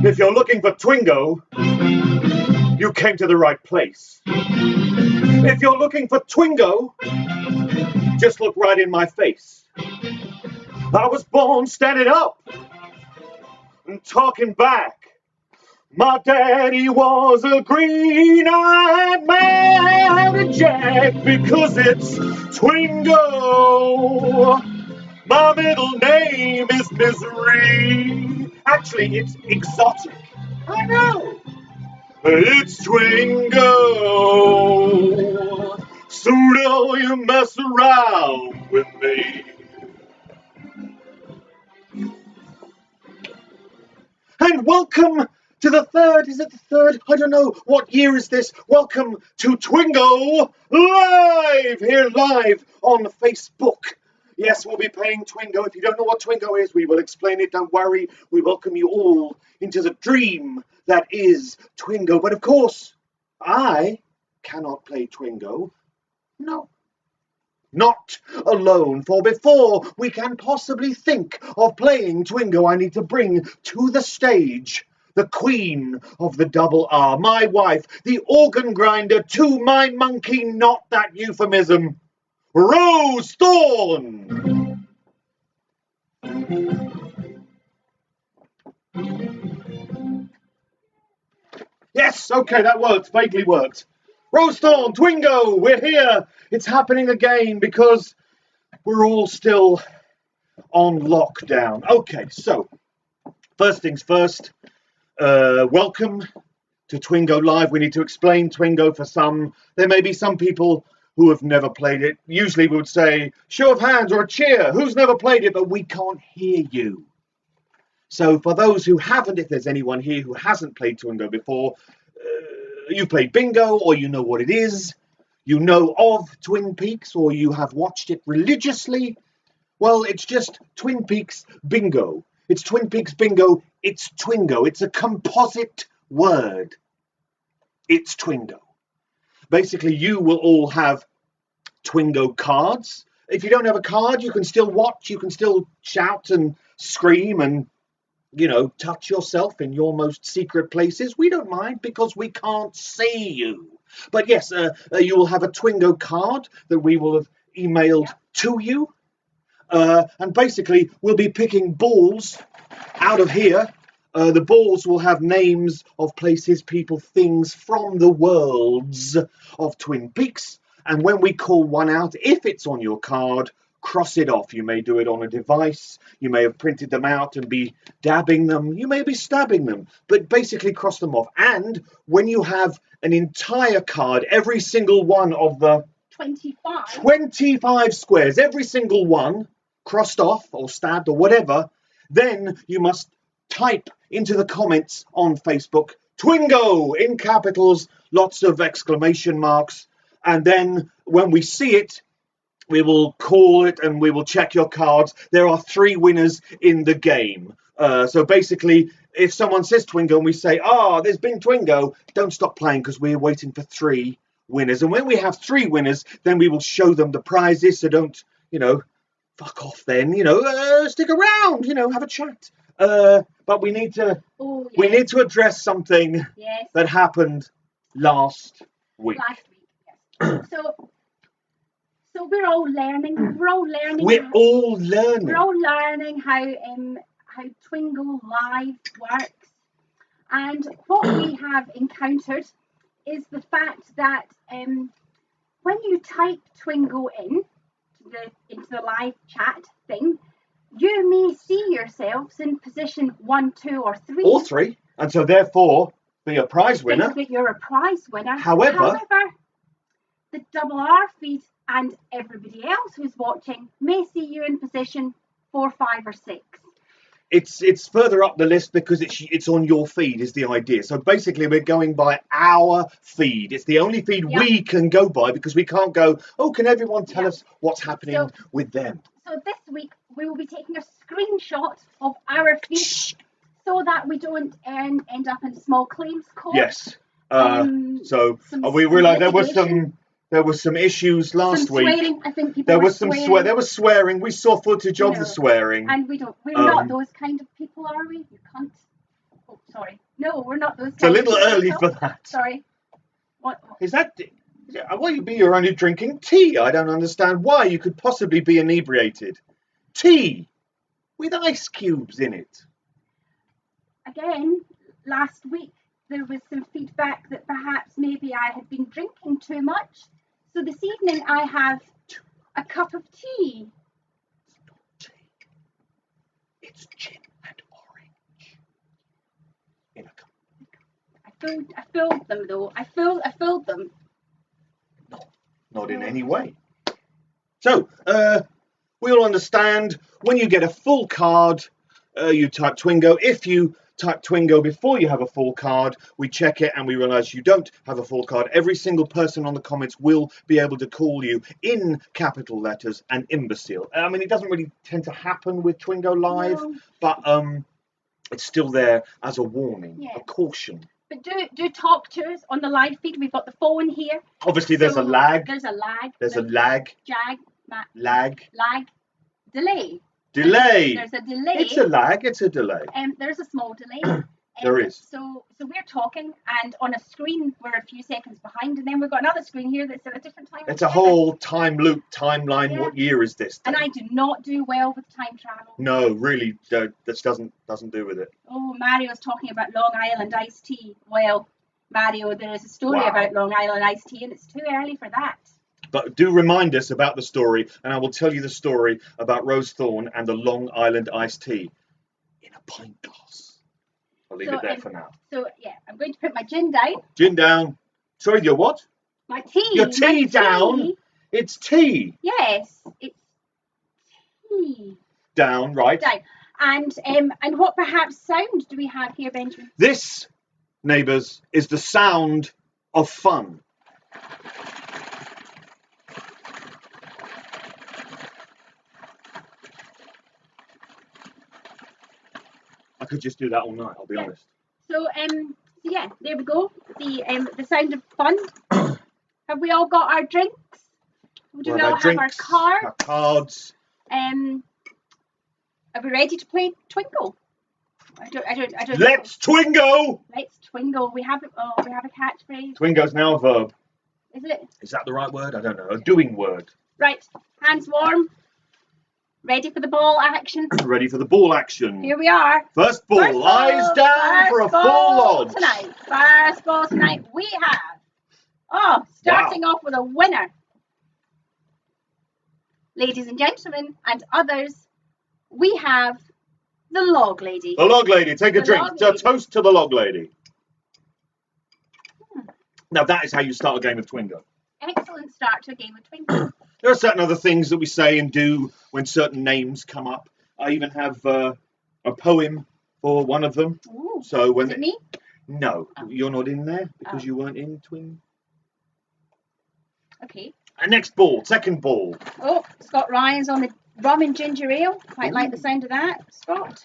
If you're looking for Twingo, you came to the right place. If you're looking for Twingo, just look right in my face. I was born standing up and talking back. My daddy was a green-eyed mountain jack because it's Twingo. My middle name is Misery. Actually, it's exotic. I know. It's Twingo. So don't you mess around with me. And welcome to the third, is it the third? I don't know. What year is this? Welcome to Twingo Live, here live on Facebook. Yes, we'll be playing Twingo. If you don't know what Twingo is, we will explain it. Don't worry. We welcome you all into the dream that is Twingo. But of course, I cannot play Twingo. No. Not alone, for before we can possibly think of playing Twingo, I need to bring to the stage the queen of the double R, my wife, the organ grinder to my monkey, not that euphemism, Rose Thorn. Yes, okay, that worked, vaguely worked. Rose Thorn, Twingo, we're here. It's happening again because we're all still on lockdown. Okay, so first things first, welcome to Twingo Live. We need to explain Twingo for some. There may be some people who have never played it. Usually we would say, show of hands or a cheer. Who's never played it? But we can't hear you. So for those who haven't, if there's anyone here who hasn't played Twingo before, you played bingo or you know what it is. You know of Twin Peaks or you have watched it religiously. Well, it's just Twin Peaks bingo. It's Twin Peaks bingo. It's Twingo. It's a composite word. It's Twingo. Basically, you will all have Twingo cards. If you don't have a card, you can still watch. You can still shout and scream and, you know, touch yourself in your most secret places. We don't mind because we can't see you. But yes, you will have a Twingo card that we will have emailed to you. And basically, we'll be picking balls out of here. The balls will have names of places, people, things from the worlds of Twin Peaks. And when we call one out, if it's on your card, cross it off. You may do it on a device. You may have printed them out and be dabbing them. You may be stabbing them, but basically cross them off. And when you have an entire card, every single one of the 25 squares, every single one crossed off or stabbed or whatever, then you must type into the comments on Facebook, Twingo in capitals, lots of exclamation marks. And then when we see it, we will call it and we will check your cards. There are 3 winners in the game. So basically, if someone says Twingo and we say, there's been Twingo, don't stop playing because we're waiting for 3 winners. And when we have 3 winners, then we will show them the prizes. So don't, fuck off then, stick around, have a chat. But we need to we need to address something that happened last week. Yes. So we're all learning. We're all learning how Twingo Live works. And what we have encountered is the fact that when you type Twingo into the live chat thing, you may see yourselves in position 1, 2, or 3. Or 3, and so therefore be a prize winner. Think that you're a prize winner. However, the double R feed and everybody else who's watching may see you in position 4, 5, or 6. It's further up the list because it's on your feed is the idea. So basically we're going by our feed. It's the only feed we can go by because we can't go, oh, can everyone tell us what's happening with them? So this week we will be taking a screenshot of our feed so that we don't end up in small claims court. Yes. So we realised there was some issues last week. Swearing. I think people there were was some swearing. there was swearing. We saw footage of the swearing. And we're not those kind of people, are we? You cunt. Oh, sorry. No, we're not those kind of people. It's a little early for that. Sorry. What? Why you're only drinking tea? I don't understand why you could possibly be inebriated. Tea with ice cubes in it. Again, last week there was some feedback that perhaps maybe I had been drinking too much. So this evening I have a cup of tea. It's not tea. It's gin and orange. In a cup. I filled them though. I filled them. No, not in any way. So, we all understand when you get a full card, you type Twingo. If you type Twingo before you have a full card, we check it and we realise you don't have a full card. Every single person on the comments will be able to call you in capital letters an imbecile. I mean, it doesn't really tend to happen with Twingo Live, but it's still there as a warning, a caution. But do talk to us on the live feed. We've got the phone here. Obviously, there's a lag. There's a lag. There's a lag. Lag. Delay. Delay. There's a delay. It's a lag. It's a delay. There's a small delay. There is. So we're talking, and on a screen we're a few seconds behind, and then we've got another screen here that's at a different time. It's a whole time loop, timeline. Yeah. What year is this? And I do not do well with time travel. No, really, this doesn't do with it. Oh, Mario's talking about Long Island iced tea. Well, Mario, there is a story about Long Island iced tea, and it's too early for that. But do remind us about the story, and I will tell you the story about Rose Thorn and the Long Island iced tea in a pint glass. I'll leave it there for now. So, I'm going to put my gin down. Gin down. Sorry, your what? My tea. Your tea down? It's tea. Yes, it's tea. Down, right. Down. And what perhaps sound do we have here, Benjamin? This, neighbours, is the sound of fun. I could just do that all night, I'll be honest. So, there we go. The sound of fun. Have we all got our drinks? Do we all have our cards? Our cards. Are we ready to play Twingo? I don't. Let's Twingo! Let's Twingo. We have a catchphrase. Twingo's now a verb. Is it? Is that the right word? I don't know. A doing word. Right. Hands warm. Ready for the ball action? Ready for the ball action. Here we are. First ball. Eyes down for a full lodge. First ball tonight. We have. Starting off with a winner. Ladies and gentlemen, and others, we have the Log Lady. The Log Lady. Take a drink. A toast to the Log Lady. Now that is how you start a game of Twingo. Excellent start to a game of Twingo. There are certain other things that we say and do when certain names come up. I even have a poem for one of them. Ooh, so when is it me? No, you're not in there because you weren't in Twin. Okay. And next ball, second ball. Oh, Scott Ryan's on the rum and ginger ale. Quite like the sound of that, Scott.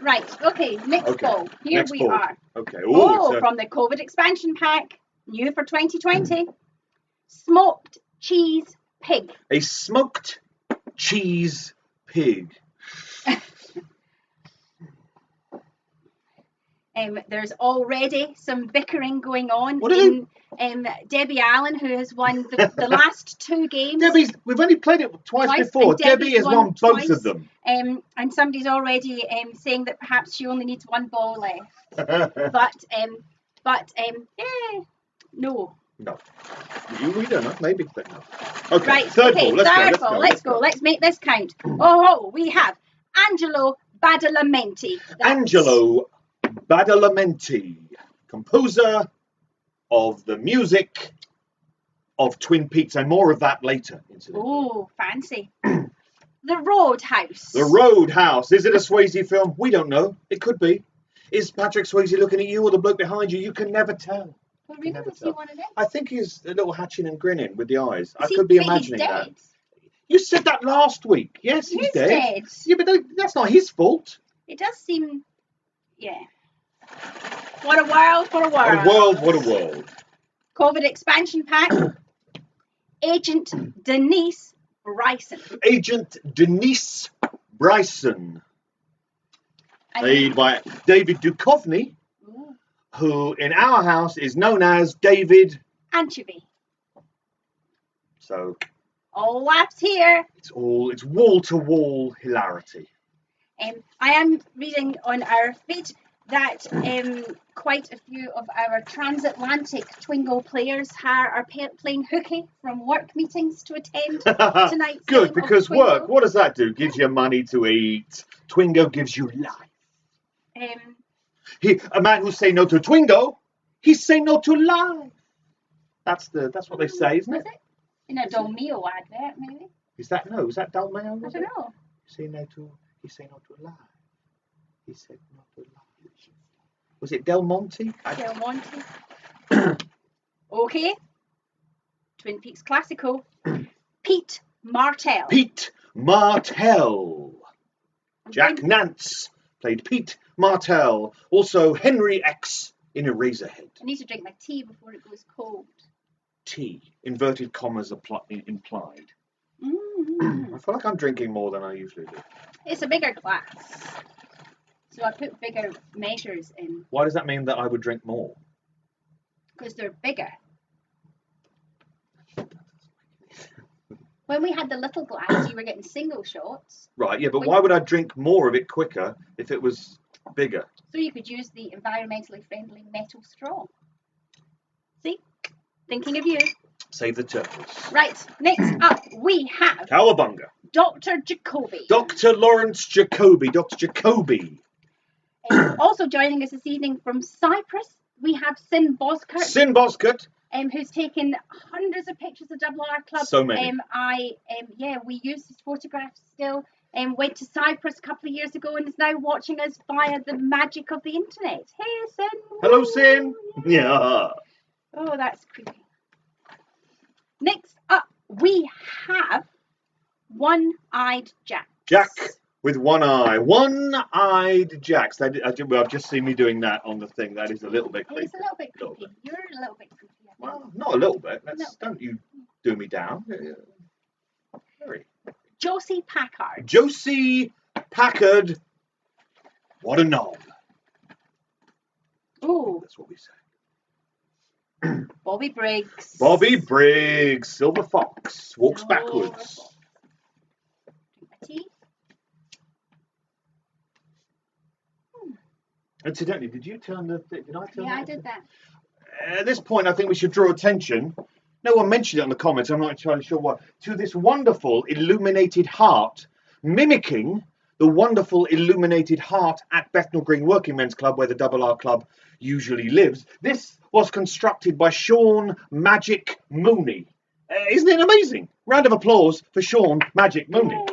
Right, okay, next ball. Here we are. Okay. From the COVID expansion pack, new for 2020. Smoked cheese pig. A smoked cheese pig. There's already some bickering going on What are in Debbie Allen, who has won the last 2 games. We've only played it twice before. And Debbie has won both twice. of them. And somebody's already saying that perhaps she only needs 1 ball left. but no. No. We don't know. Maybe, but no. Okay. Right. Third ball. Let's go. Let's make this count. Oh, we have Angelo Badalamenti. Angelo Badalamenti, composer of the music of Twin Peaks, and more of that later. Oh, fancy. The Roadhouse. The Roadhouse. Is it a Swayze film? We don't know. It could be. Is Patrick Swayze looking at you or the bloke behind you? You can never tell. Well, really, was he one of them? I think he's a little hatching and grinning with the eyes. I could be imagining that. You said that last week. Yes, he's dead. Yeah, but that's not his fault. It does seem, yeah. What a world, what a world. What a world, what a world. COVID expansion pack. Agent Denise Bryson. Agent Denise Bryson. Played by David Duchovny, who in our house is known as David Anchovy. So all laughs here. It's wall-to-wall hilarity. I am reading on our feed that quite a few of our transatlantic Twingo players are playing hooky from work meetings to attend tonight's Good, game because of Twingo. work, what does that do? Gives you money to eat. Twingo gives you life. A man who say no to Twingo, he say no to life. That's what they say, isn't it? In a Dolmio advert, maybe. Is that Dalmeo? I don't know. He say no to life. He said no to life. Was it Del Monte? Del Monte. Okay. Twin Peaks Classical. Pete Martell. Pete Martell. Jack Nance played Pete Martell. Also Henry X in Eraserhead. I need to drink my tea before it goes cold. Tea. Inverted commas implied. Mm-hmm. I feel like I'm drinking more than I usually do. It's a bigger glass. So I put bigger measures in. Why does that mean that I would drink more? Because they're bigger. When we had the little glass, you were getting single shots. Right, yeah, but why would I drink more of it quicker if it was bigger? So you could use the environmentally friendly metal straw. See? Thinking of you. Save the turtles. Right, next up we have... Cowabunga. Dr. Jacoby. Dr. Lawrence Jacoby. Dr. Jacoby. Also joining us this evening from Cyprus, we have Sin Boskert. Sin Boskert. Who's taken hundreds of pictures of R Club. So many. We use his photographs still. Went to Cyprus a couple of years ago and is now watching us via the magic of the internet. Hey, Sin. Hello, Sin. Yeah. Oh, that's creepy. Next up, we have One-Eyed Jack. Jack with one eye. One-eyed Jacks. I've just seen me doing that on the thing. That is a little bit creepy. It's a little bit creepy. You're a little bit creepy. Well, not a little bit. Don't you do me down. Very. Josie Packard. Josie Packard. What a knob. Oh. That's what we say. Bobby Briggs. Bobby Briggs. Silver Fox. Walks backwards. Tea. Incidentally, did I turn that? Yeah, I did that. At this point, I think we should draw attention. No one mentioned it in the comments. I'm not entirely sure why. To this wonderful illuminated heart, mimicking the wonderful illuminated heart at Bethnal Green Working Men's Club, where the R Club usually lives. This was constructed by Sean Magic Mooney. Isn't it amazing? Round of applause for Sean Magic Mooney.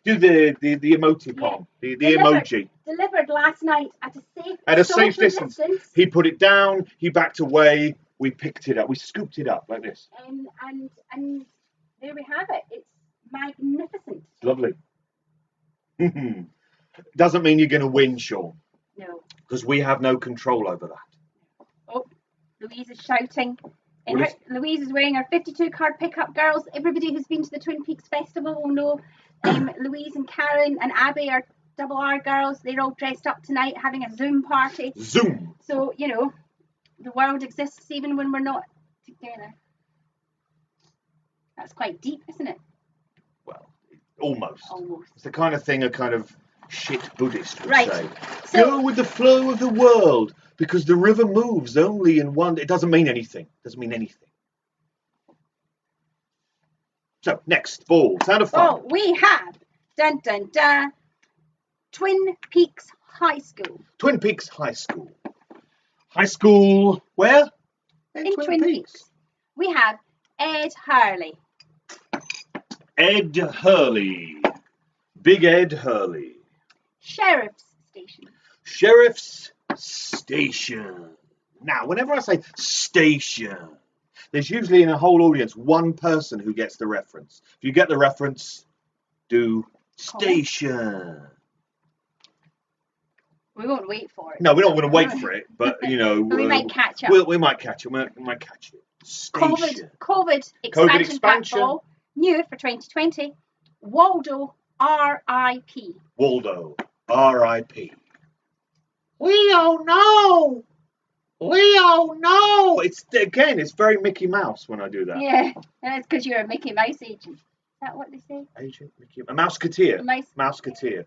Do the emoticon, the emoji. Delivered last night at a safe distance. He put it down. He backed away. We picked it up. We scooped it up like this. And there we have it. It's magnificent. Lovely. Doesn't mean you're going to win, Sean. No. Because we have no control over that. Oh, Louise is shouting. Louise is wearing her 52 card pickup girls. Everybody who's been to the Twin Peaks Festival will know Louise and Karen and Abby are Double R girls, they're all dressed up tonight having a Zoom party. Zoom. So, you know, the world exists even when we're not together. That's quite deep, isn't it? Well, almost. Almost. It's the kind of thing a kind of shit Buddhist would Right. say. So, Go with the flow of the world, because the river moves only in one. It doesn't mean anything. It doesn't mean anything. So, next, ball. Sound of fun. oh, we have, dun dun dun, Twin Peaks High School. Twin Peaks High School. High school, where? In Twin Peaks. We have Ed Hurley. Ed Hurley. Big Ed Hurley. Sheriff's Station. Sheriff's Station. Now, whenever I say station, there's usually in a whole audience one person who gets the reference. If you get the reference, do station. We won't wait for it. No, we don't want to wait for it, but you know, But we might catch up. We might catch it. We might catch it. Station. COVID expansion pack, new for 2020. Waldo, R.I.P. Waldo, R.I.P. We all know. We all know. It's very Mickey Mouse when I do that. Yeah, that's because you're a Mickey Mouse agent. Is that what they say? Agent Mickey, a Mouseketeer. Mouseketeer.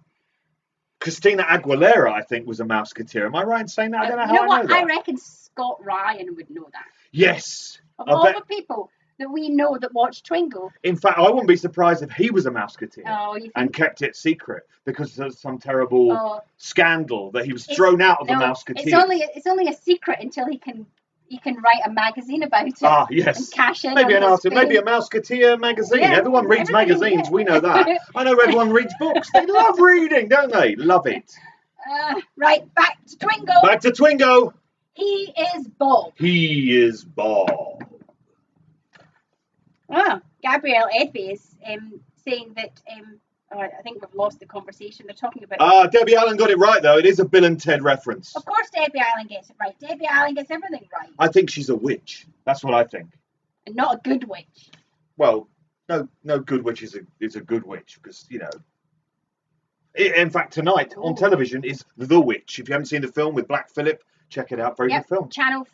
Christina Aguilera, I think, was a Mouseketeer. Am I right in saying that? I don't know how I know that. I reckon Scott Ryan would know that. Yes. Of all the people that we know that watch Twingo. In fact, I wouldn't be surprised if he was a Mouseketeer and kept it secret because there's some terrible scandal that he was thrown out of the Mouseketeer. It's only a secret until he can write a magazine about it. Ah, yes. And cash in. Maybe maybe a Mouseketeer magazine. Yeah, everyone reads magazines. We know that. I know everyone reads books. They love reading, don't they? Love it. Right, back to Twingo. Back to Twingo. He is Bob. He is Bob. Gabrielle Edby is saying that. I think we've lost the conversation. They're talking about. Debbie Allen got it right though. It is a Bill and Ted reference. Of course, Debbie Allen gets it right. Debbie Allen gets everything right. I think she's a witch. That's what I think. And not a good witch. Well, no good witch is a good witch because you know. In fact, tonight on television is The Witch. If you haven't seen the film with Black Phillip, check it out. Very good film. Channel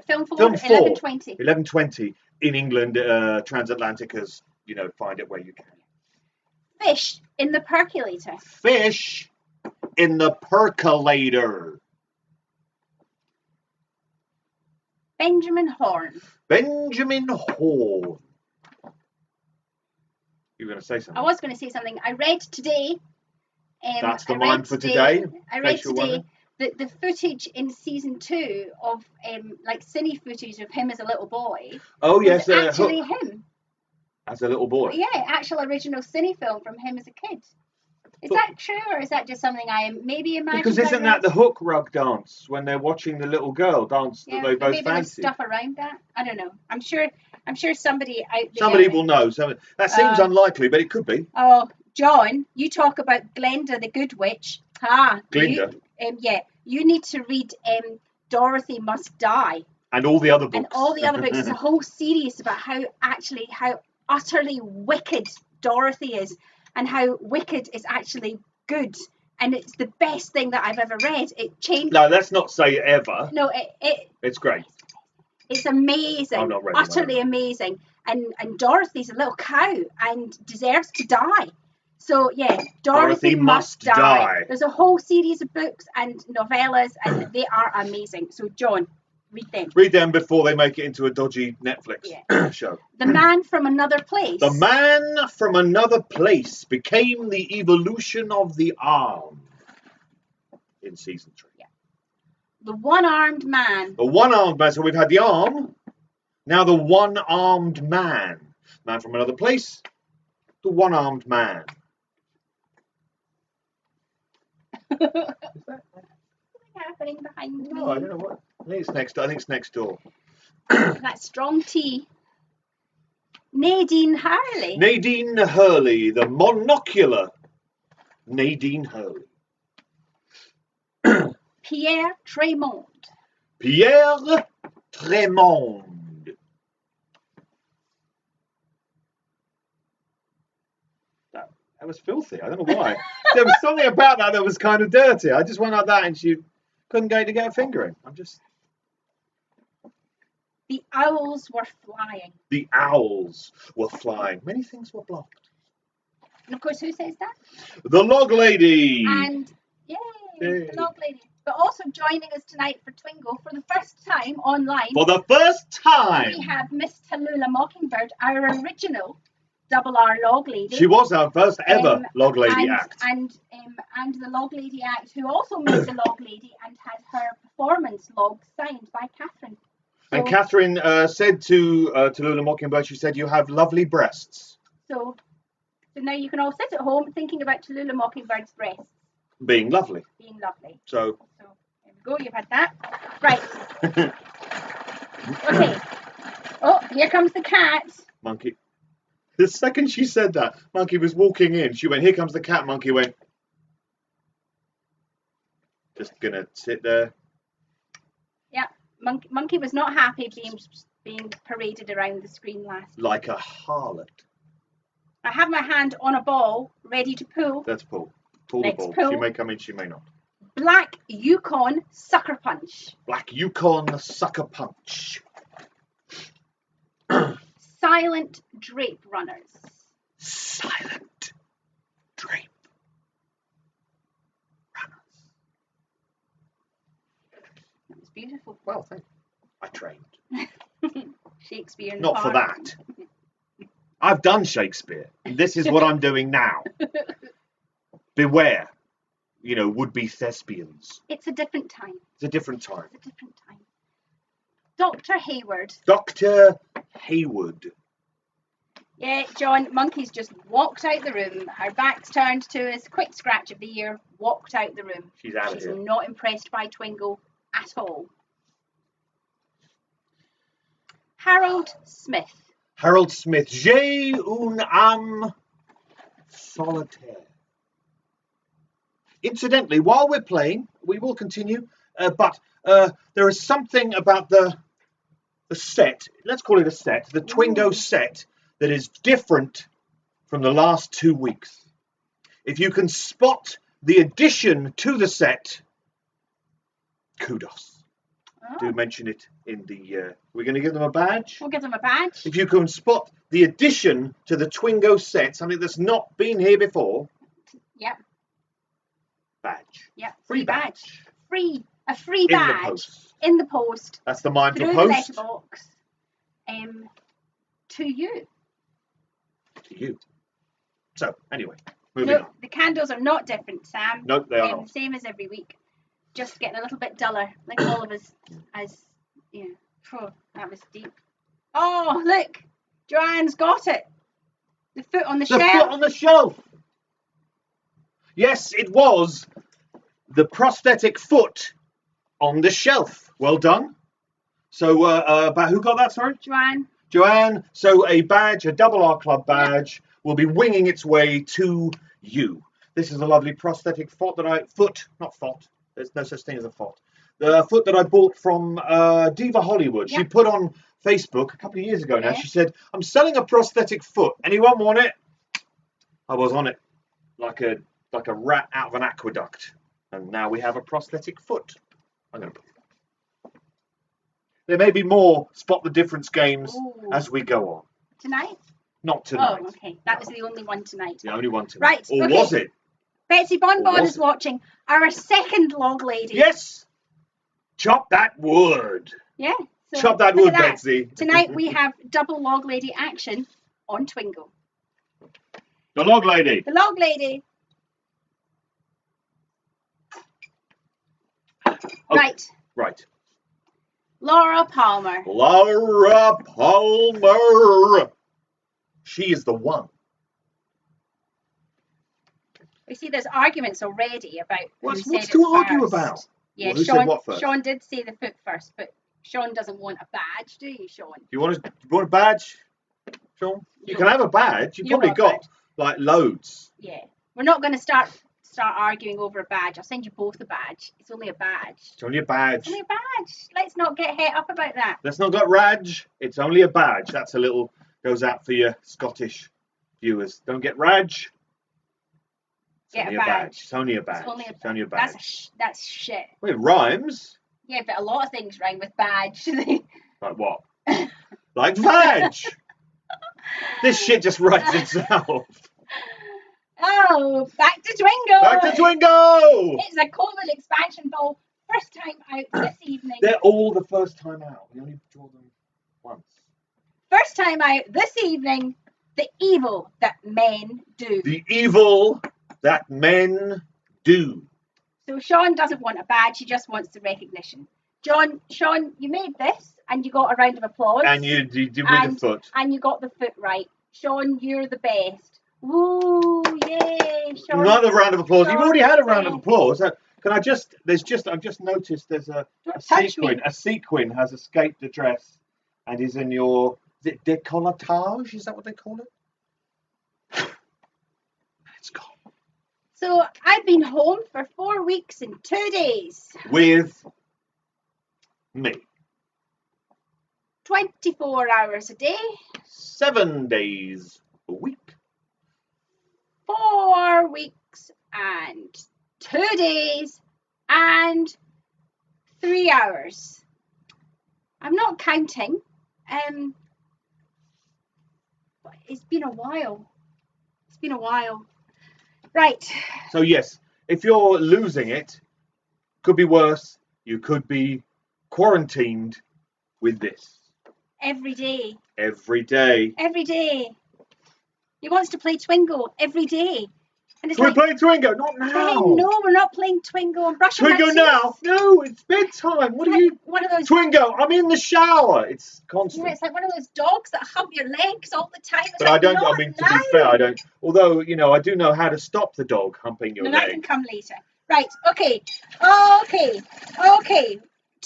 Film 4, 11:20. 11:20 in England. Transatlanticas, find it where you can. Fish in the percolator. Fish in the percolator. Benjamin Horn. Benjamin Horn. You were going to say something? I was going to say something. I read today. That's the mime for today. I read today that the footage in season 2 of cine footage of him as a little boy. Oh yes, was actually him. As a little boy. Yeah, actual original cine film from him as a kid. Is that true, or is that just something I am maybe imagining? Because isn't that the hook rug dance when they're watching the little girl dance that they both fancy? Stuff around that. I don't know. I'm sure somebody out there. Somebody will know. That seems unlikely, but it could be. Oh, John, you talk about Glenda the Good Witch. Glenda. You need to read Dorothy Must Die. And all the other books. And all the other books. There's a whole series about how utterly wicked Dorothy is, and how wicked is actually good, and it's the best thing that I've ever read. It changed. No, let's not say ever. No, it's great. It's amazing. I'm not ready, utterly amazing. And Dorothy's a little cow and deserves to die. So yeah, Dorothy must die. There's a whole series of books and novellas, and they are amazing. So John, read them. Read them before they make it into a dodgy Netflix show. The Man from Another Place. The Man from Another Place became the evolution of the arm in season 3. Yeah. The One-Armed Man. The One-Armed Man. So we've had the arm, now the One-Armed Man. Man from Another Place, the One-Armed Man. What's happening behind me? No, I don't know what. I think it's next door. That strong tea. Nadine Hurley. Nadine Hurley, the monocular Nadine Hurley. Pierre Tremont. Pierre Tremont. That was filthy. I don't know why. There was something about that was kind of dirty. I just went like that and she couldn't get a finger in. The owls were flying. The owls were flying. Many things were blocked. And of course, who says that? The Log Lady. And yay, the Log Lady. But also joining us tonight for Twingo for the first time online. For the first time. We have Miss Tallulah Mockingbird, our original Double R Log Lady. She was our first ever Log Lady act. And the Log Lady act, who also made the Log Lady and had her performance log signed by Catherine. So, and Catherine said to Tallulah Mockingbird, she said, "You have lovely breasts." So now you can all sit at home thinking about Tallulah Mockingbird's breasts. Being lovely. Being lovely. So there we go, you've had that. Right. Okay. Oh, here comes the cat. Monkey. The second she said that, Monkey was walking in. She went, "Here comes the cat." Monkey went, just gonna sit there. Yeah, Monkey was not happy being paraded around the screen last. Like a harlot. I have my hand on a ball, ready to pull. Let's pull. Pull the ball. Pull. She may come in, she may not. Black Yukon Sucker Punch. Black Yukon Sucker Punch. Silent Drape Runners. Silent Drape Runners. That was beautiful. Well, thank you. I trained. Shakespeare. Not for that. I've done Shakespeare. This is what I'm doing now. Beware, would-be thespians. It's a different time. It's a different time. It's a different time. Dr. Hayward. Dr. Hayward. Yeah, John, Monkey's just walked out the room. Her back's turned to us. Quick scratch of the year. Walked out the room. She's out of here. She's not impressed by Twingo at all. Harold Smith. Harold Smith. J'ai une âme solitaire. Incidentally, while we're playing, we will continue, but there is something about the set, let's call it a set, the Twingo set, that is different from the last 2 weeks. If you can spot the addition to the set, kudos. Oh. Do mention it in the... we're going to give them a badge? We'll give them a badge. If you can spot the addition to the Twingo set, something that's not been here before. Yep. Badge. Yep. Free badge. A free badge in the post. That's the mindful through post. The letterbox. To you. To you. So anyway, moving on. The candles are not different, Sam. No, they are not. Same as every week. Just getting a little bit duller, like all of us. That was deep. Oh, look, Joanne's got it. The foot on the shelf. The foot on the shelf. Yes, it was the prosthetic foot on the shelf. Well done. So, who got that? Sorry, Joanne. So a badge, a Double R Club badge, will be winging its way to you. This is a lovely prosthetic foot There's no such thing as a foot. The foot that I bought from Diva Hollywood. Yep. She put on Facebook a couple of years ago now. She said, "I'm selling a prosthetic foot. Anyone want it?" I was on it like a rat out of an aqueduct. And now we have a prosthetic foot. I'm going to put it. There may be more spot the difference games as we go on. Tonight? Not tonight. Oh, okay. That was the only one tonight. The only one tonight. Right. Or was it? Betsy Bonbon is watching. Our second Log Lady. Yes. Chop that wood. Yeah. So chop that wood, Betsy. Tonight we have double Log Lady action on Twingo. The Log Lady. The Log Lady. Okay. Right. Laura Palmer. Laura Palmer. She is the one. We see there's arguments already about what's to argue about. Yeah, well, Sean, what first? Sean did say the foot first, but Sean doesn't want a badge, do you, Sean? You want a badge, Sean? You can have a badge. You've probably got like loads. Yeah. We're not going to start arguing over a badge. I'll send you both a badge. It's only a badge. It's only a badge. It's only a badge. Let's not get het up about that. Let's not get Raj. It's only a badge. That's a little goes out for your Scottish viewers. Don't get Raj. Get a badge. It's only a badge. It's only a badge. That's shit. Well, it rhymes. Yeah, but a lot of things rhyme with badge. Like what? Like vag. This shit just writes itself. Oh, back to Twingo. Back to Twingo. It's a COVID expansion ball. First time out this evening. They're all the first time out. We only draw them once. First time out this evening. The evil that men do. The evil that men do. So Sean doesn't want a badge. He just wants the recognition. Sean, you made this and you got a round of applause. And you did with the foot. And you got the foot right. Sean, you're the best. Woo, yay, Sean. Another round of applause. Sean, You've already had a round of applause. Can I just, I've just noticed there's a sequin. A sequin has escaped the dress and is in your, is it décolletage? Is that what they call it? It's gone. So I've been home for 4 weeks and 2 days. With me. 24 hours a day. 7 days a week. 4 weeks and 2 days and 3 hours. I'm not counting. But it's been a while. It's been a while. Right. So yes, if you're losing it, could be worse. You could be quarantined with this. Every day. Every day. Every day. He wants to play Twingo every day. And it's So we're playing Twingo, not now. No, we're not playing Twingo. I'm brushing my Twingo teeth. now? No, it's bedtime. What are you? One of those. Twingo, I'm in the shower. It's constant. Yeah, it's like one of those dogs that hump your legs all the time. It's But like, I don't. not I mean, to now. be fair, I don't. Although I do know how to stop the dog humping your No, that can leg. come later. Right. Okay.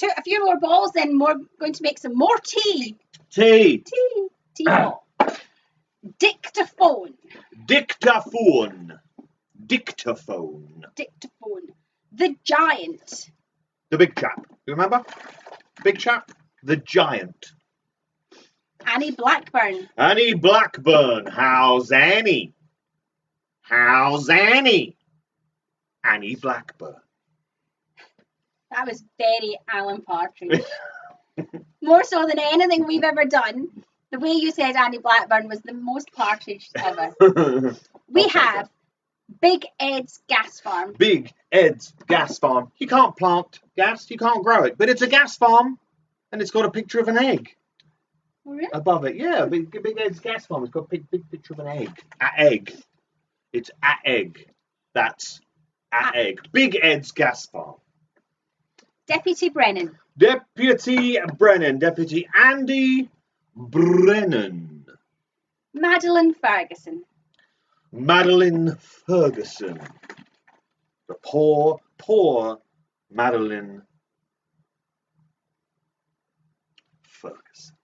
A few more balls, then we're going to make some more tea. Tea. Tea ball. Dictaphone. Dictaphone. Dictaphone. Dictaphone. The giant. The big chap. You remember? Big chap. The giant. Annie Blackburn. Annie Blackburn. How's Annie? How's Annie? Annie Blackburn. That was very Alan Partridge. More so than anything we've ever done. The way you said Annie Blackburn was the most Partridge ever. We have Big Ed's Gas Farm. Big Ed's Gas Farm. You can't plant gas, you can't grow it, but it's a gas farm, and it's got a picture of an egg Really? above it. Yeah, Big Ed's Gas Farm. It's got a big picture of an egg. Egg. It's egg. That's egg. Big Ed's Gas Farm. Deputy Brennan. Deputy Brennan. Deputy Andy Brennan. Madeline Ferguson. Madeline Ferguson. The poor Madeline Ferguson.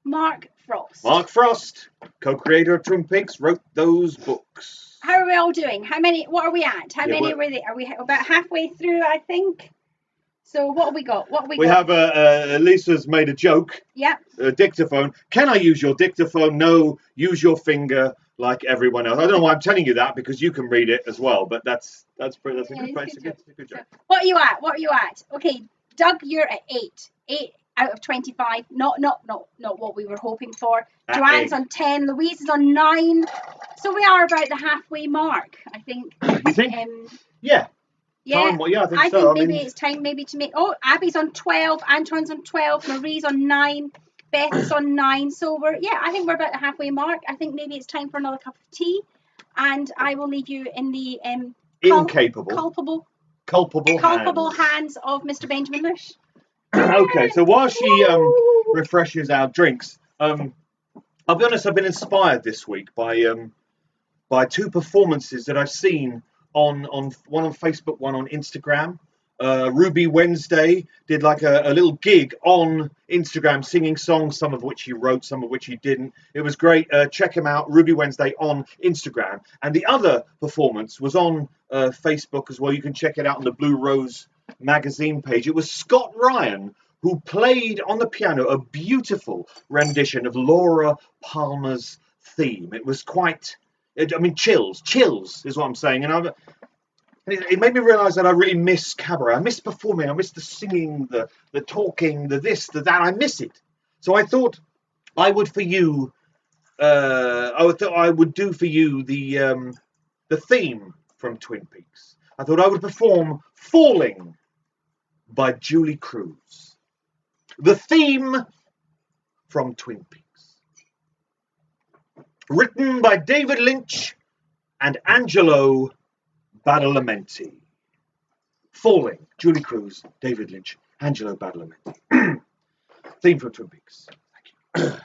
Mark Frost. Mark Frost, co-creator of Twin Peaks, wrote those books. How are we all doing? What are we at? How Yeah, many were they? Are we about halfway through, I think? So what have we got? We have Lisa's made a joke. Yeah. A dictaphone. Can I use your dictaphone? No, use your finger like everyone else. I don't know why I'm telling you that, because you can read it as well, but that's a good joke. What are you at? Okay, Doug, you're at 8. 8 out of 25. Not what we were hoping for. Joanne's on 10. Louise is on 9. So we are about the halfway mark, I think. You think? Yeah. Yeah, I think I so. think maybe it's time to make. Oh, Abby's on 12. Antoine's on 12. Marie's on 9. Beth's on 9. So I think we're about the halfway mark. I think maybe it's time for another cup of tea, and I will leave you in the culpable hands of Mr. Benjamin Lush. Okay, so while she refreshes our drinks, I'll be honest, I've been inspired this week by two performances that I've seen on one on Facebook, one on Instagram. Ruby Wednesday did like a little gig on Instagram singing songs, some of which he wrote, some of which he didn't. It was great. Check him out, Ruby Wednesday on Instagram. And the other performance was on Facebook as well. You can check it out on the Blue Rose magazine page. It was Scott Ryan who played on the piano a beautiful rendition of Laura Palmer's theme. It was quite I mean, chills is what I'm saying. And it made me realise that I really miss cabaret. I miss performing. I miss the singing, the talking, the this, the that. I miss it. So I thought I would for you. I would do for you the theme from Twin Peaks. I thought I would perform "Falling" by Julie Cruz. The theme from Twin Peaks, written by David Lynch and Angelo Badalamenti. "Falling," Julie Cruz, David Lynch, Angelo Badalamenti. Theme from Twin Peaks. Thank you.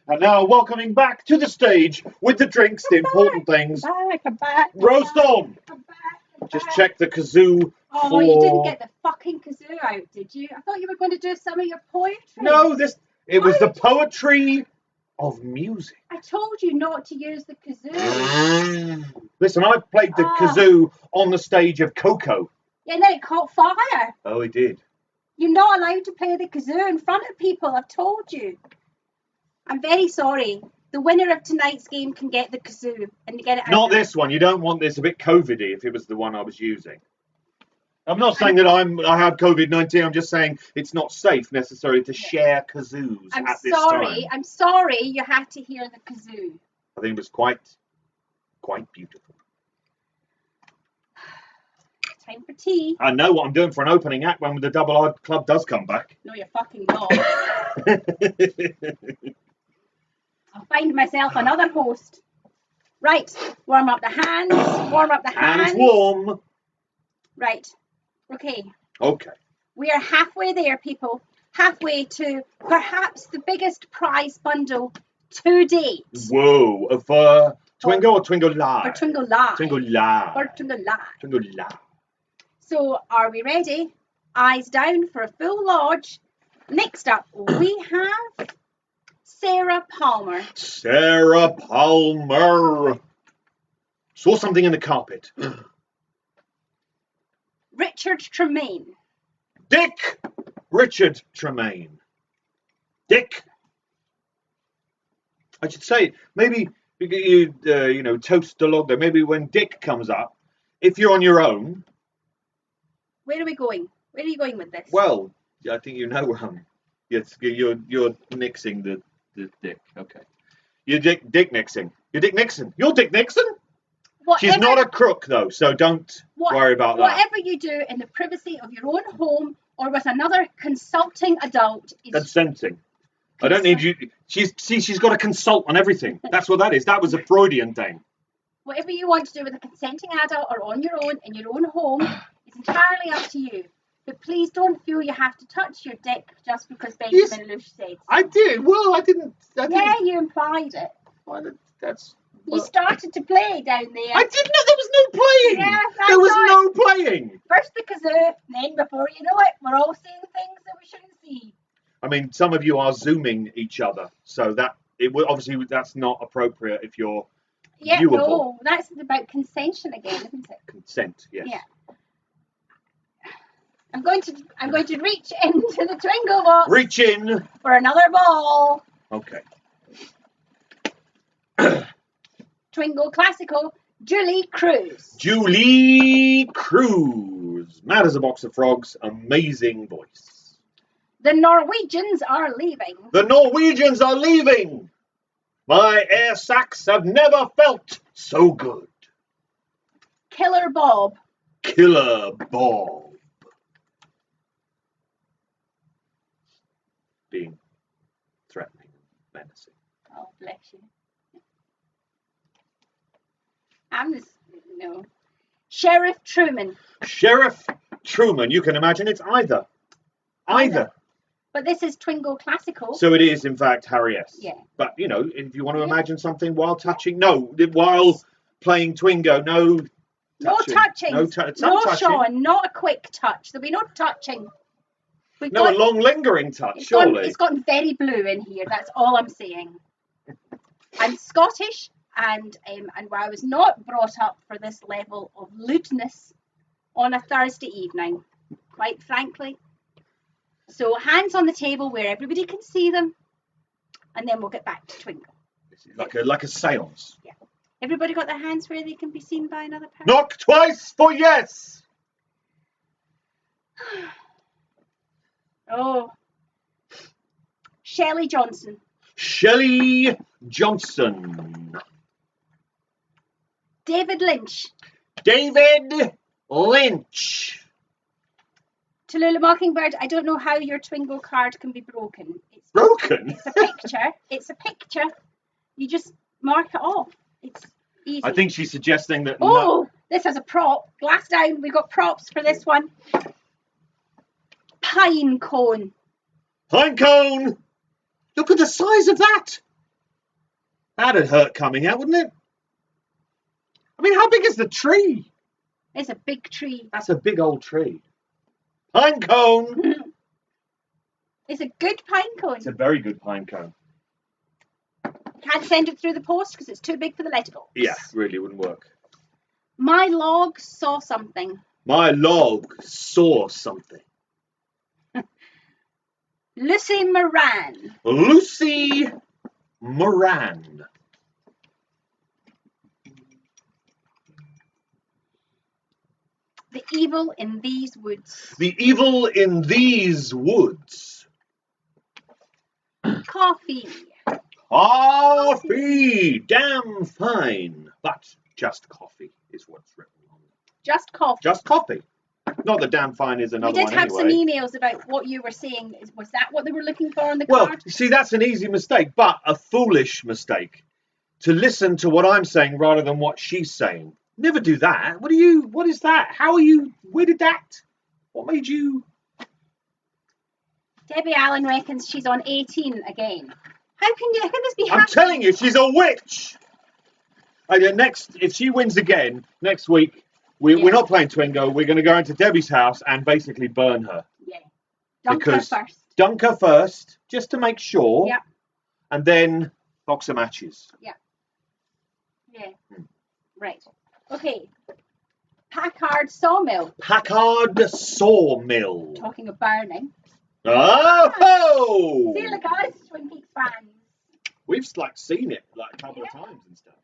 And now, welcoming back to the stage with the drinks, the important things. I'm back. Roast on! I'm back. Just check the kazoo. Oh, you didn't get the fucking kazoo out, did you? I thought you were going to do some of your poetry. No, it was the poetry of music. I told you not to use the kazoo. Listen, I played the kazoo on the stage of Coco. Yeah, then it caught fire. Oh, it did. You're not allowed to play the kazoo in front of people, I've told you. I'm very sorry. The winner of tonight's game can get the kazoo and get it out. Not this one. You don't want this a bit COVID-y if it was the one I was using. I'm not saying that I have COVID-19. I'm just saying it's not safe necessarily to share kazoos at this time. I'm sorry you had to hear the kazoo. I think it was quite beautiful. Time for tea. I know what I'm doing for an opening act when the Double R Club does come back. No, you're fucking not. I'll find myself another host. Right, warm up the hands. Warm up the hands. Hands warm. Right. Okay. Okay. We are halfway there, people. Halfway to perhaps the biggest prize bundle to date. Whoa. For Twingo or Twingo Live? For Twingo Live. Twingo Live. For Twingo Live. Twingo Live. So, are we ready? Eyes down for a full lodge. Next up, we have Sarah Palmer. Sarah Palmer. Saw something in the carpet. Richard Tremaine. Dick Richard Tremaine. Dick. I should say, maybe you toast the log there. Maybe when Dick comes up, if you're on your own. Where are we going? Where are you going with this? Well, I think you know. Yes, you're nixing the Dick. Okay. You're Dick Nixon. You're Dick Nixon. You're Dick Nixon. Whatever, she's not a crook though, so don't worry about that. Whatever you do in the privacy of your own home or with another consulting adult is consenting. I don't need you. She's got to consult on everything. That's what that is. That was a Freudian thing. Whatever you want to do with a consenting adult or on your own in your own home is entirely up to you. But please don't feel you have to touch your dick just because Benjamin Lush said so. I did. Well, I didn't. Yeah, you implied it. Well, that's. You started to play down there. I didn't know there was no playing. Yeah, there was no playing. First the kazoo, then before you know it, we're all saying I mean, some of you are zooming each other, so that it will obviously that's not appropriate if you're Yeah, viewable. no, that's about consension again, isn't it? Consent, yes. Yeah. I'm going to reach into the Twingo box. Reach in. For another ball. Okay. Twingo Classical, Julie Cruz. Julie Cruz. Mad as a box of frogs. Amazing voice. The Norwegians are leaving. The Norwegians are leaving. My air sacs have never felt so good. Killer Bob. Killer Bob. Being threatening, menacing. Oh, bless you. I'm just, no. Sheriff Truman. Sheriff Truman. You can imagine it's either. Either. But this is Twingo Classical. So it is, in fact, Harry S. Yeah. But, you know, if you want to imagine something while touching, no, while playing Twingo, no touching. No touching. No touching. Sean, not a quick touch. There'll be no touching. A long lingering touch, surely. It's gotten very blue in here. That's all I'm saying. I'm Scottish, and I was not brought up for this level of lewdness on a Thursday evening, quite frankly. So hands on the table where everybody can see them, and then we'll get back to Twingo. Like a seance. Yeah. Everybody got their hands where they can be seen by another person? Knock twice for yes! Oh. Shelley Johnson. Shelley Johnson. David Lynch. David Lynch. Tallulah Mockingbird, I don't know how your Twingo card can be broken. It's broken? It's a picture. It's a picture. You just mark it off. It's easy. I think she's suggesting that... Oh, this has a prop. Glass down. We got props for this one. Pine cone. Pine cone! Look at the size of that! That'd hurt coming out, wouldn't it? I mean, how big is the tree? It's a big tree. That's a big old tree. Pine cone! It's a good pine cone. It's a very good pine cone. Can't send it through the post because it's too big for the letterbox. Yeah, really wouldn't work. My log saw something. My log saw something. Lucy Moran. Lucy Moran. The evil in these woods. The evil in these woods. Coffee. Coffee. Damn fine. But just coffee is what's written on it. Just coffee. Just coffee. Not that damn fine is another one. We did have some emails about what you were saying. Was that what they were looking for on the card? Well, see, that's an easy mistake, but a foolish mistake. To listen to what I'm saying rather than what she's saying. Never do that. What is that? How are you? Where did that? What made you? Debbie Allen reckons she's on 18 again. How can this be happening? I'm telling you, she's a witch. If she wins again next week, we're not playing Twingo. We're going to go into Debbie's house and basically burn her. Yeah. Dunk her first, just to make sure. Yeah. And then box of matches. Yeah. Yeah. Right. Okay. Packard Sawmill. Packard Sawmill. Talking of burning. Oh! See you guys, Twin Peaks fans. We've seen it a couple of times and stuff.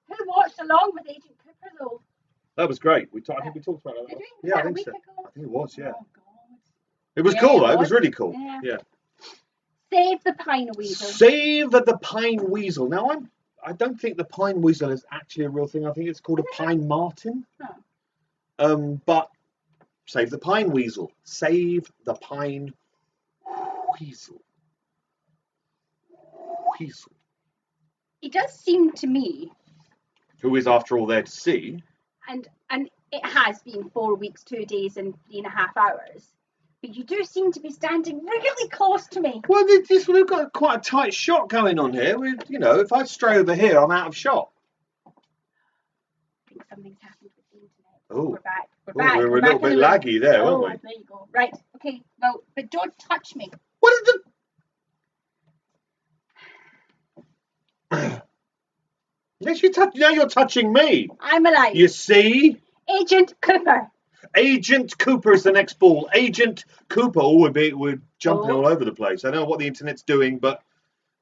Who watched along with Agent Cooper though? That was great. I think we talked about that. Did we? Yeah, I think so. I think it was. Yeah. Oh, God. It was cool though. It was really cool. Yeah. Save the Pine Weasel. Save the Pine Weasel. Now I don't think the Pine Weasel is actually a real thing. I think it's called a Pine Martin. Oh. But save the Pine Weasel. Save the Pine Weasel. Weasel. It does seem to me. Who is after all there to see. And it has been 4 weeks, 2 days and 3.5 hours. But you do seem to be standing really close to me. Well, we've got quite a tight shot going on here. If I stray over here, I'm out of shot. I think something's happened with the internet. Oh. We're back. We're back. We're a little bit laggy there, weren't we? There you go. Right. Okay. Well, but don't touch me. What is the... Yes, now you're touching me. I'm alive. You see? Agent Cooper. Agent Cooper is the next ball. Agent Cooper. Oh, we're jumping all over the place. I don't know what the internet's doing, but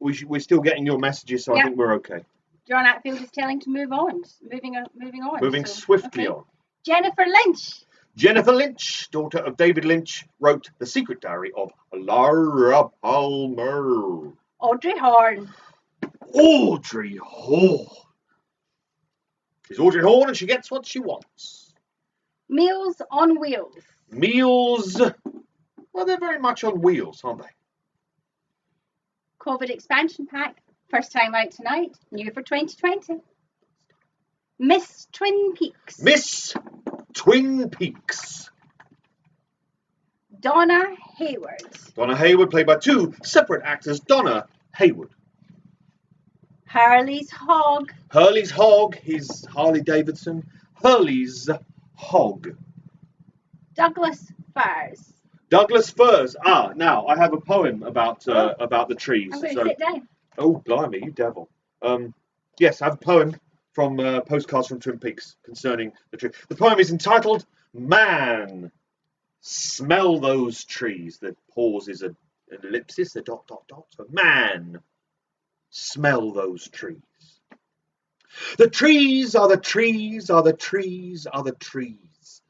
we're still getting your messages, so I think we're okay. John Atfield is telling to move on. Moving on. Moving swiftly on. Jennifer Lynch. Jennifer Lynch, daughter of David Lynch, wrote The Secret Diary of Laura Palmer. Audrey Horne. Audrey Horne. She's Audrey Horne and she gets what she wants. Meals on Wheels. Meals. Well, they're very much on wheels, aren't they? COVID expansion pack. First time out tonight. New for 2020. Miss Twin Peaks. Miss Twin Peaks. Donna Hayward. Donna Hayward, played by two separate actors. Donna Hayward. Hurley's Hog. Hurley's Hog. He's Harley Davidson. Hurley's Hog. Douglas Firs. Douglas Firs. Now I have a poem about the trees. I'm going to sit down. Oh, blimey, you devil. Yes, I have a poem from Postcards from Twin Peaks concerning the tree. The poem is entitled Man, Smell Those Trees. The pause is an ellipsis, a dot, dot, dot. So, man, smell those trees. The trees are the trees are the trees are the trees.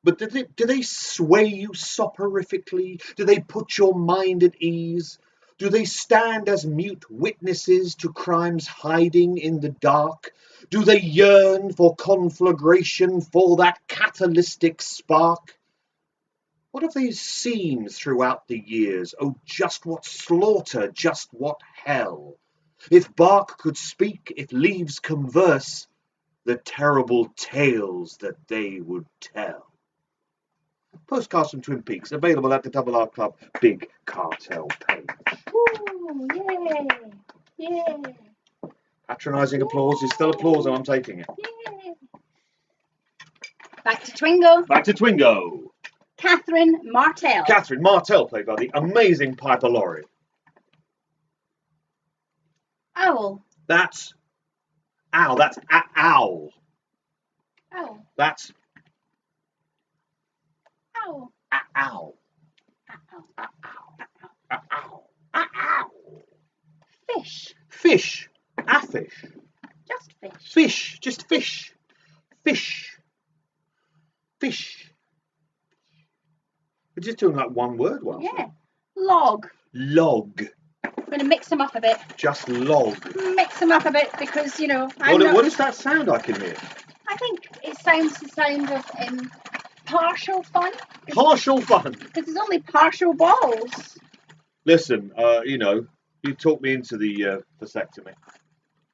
But do they sway you soporifically? Do they put your mind at ease? Do they stand as mute witnesses to crimes hiding in the dark? Do they yearn for conflagration, for that catalytic spark? What have they seen throughout the years? Oh, just what slaughter, just what hell. If bark could speak, if leaves converse, the terrible tales that they would tell. Postcards from Twin Peaks, available at the Double R Club Big Cartel page. Ooh, yay! Yay! Patronising applause is still applause, and I'm taking it. Yay! Back to Twingo. Back to Twingo. Catherine Martell. Catherine Martell, played by the amazing Piper Laurie. Owl. That's owl. That's owl. Owl. That's Owl. owl. Owl. Owl. Owl. Fish. Fish. A fish. Just fish. Fish. Just fish. Fish. Fish. We're just doing like one word. Yeah. Log. Log. I'm going to mix them up a bit. Just log. Mix them up a bit because, you know... What does that sound I can hear? I think it sounds the sound of partial fun. Partial fun. Because there's only partial balls. Listen, you know, you talked me into the vasectomy.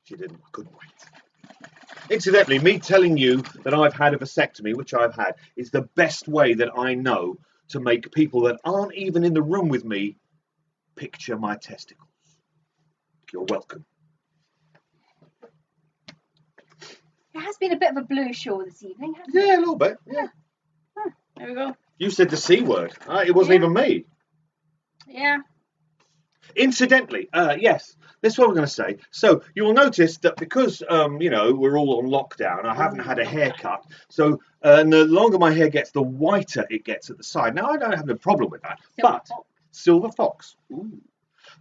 She didn't. I couldn't wait. Incidentally, me telling you that I've had a vasectomy, which I've had, is the best way that I know to make people that aren't even in the room with me picture my testicles. You're welcome. It has been a bit of a blue show this evening, hasn't it? Yeah, a little bit. Yeah. There we go. You said the C word. It wasn't even me. Yeah. Incidentally, yes, this is what I'm going to say. So you'll notice that because, you know, we're all on lockdown, I haven't had a haircut. So and the longer my hair gets, the whiter it gets at the side. Now, I don't have a problem with that. Silver fox. Ooh.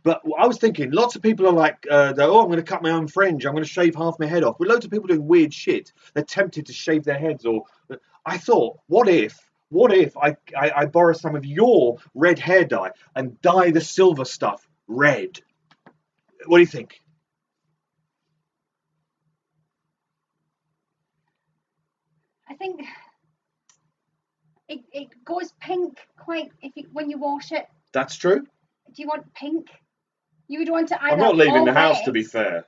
But I was thinking, lots of people are like, I'm going to cut my own fringe. I'm going to shave half my head off. With loads of people doing weird shit. They're tempted to shave their heads. Or I thought, what if I borrow some of your red hair dye and dye the silver stuff red? What do you think? I think it goes pink quite when you wash it. That's true. Do you want pink? You would want to either. I'm not leaving the house, red. to be fair.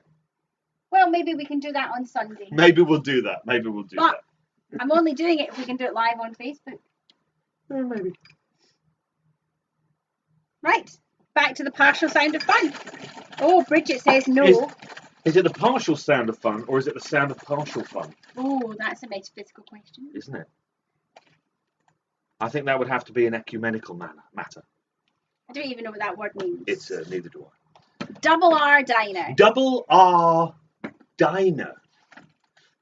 Well, maybe we can do that on Sunday. Maybe we'll do that. But I'm only doing it if we can do it live on Facebook. Maybe. Right. Back to the partial sound of fun. Oh, Bridget says no. Is it the partial sound of fun, or is it the sound of partial fun? Oh, that's a metaphysical question. Isn't it? I think that would have to be an ecumenical matter. I don't even know what that word means. It's neither do I. Double R Diner. Double R Diner.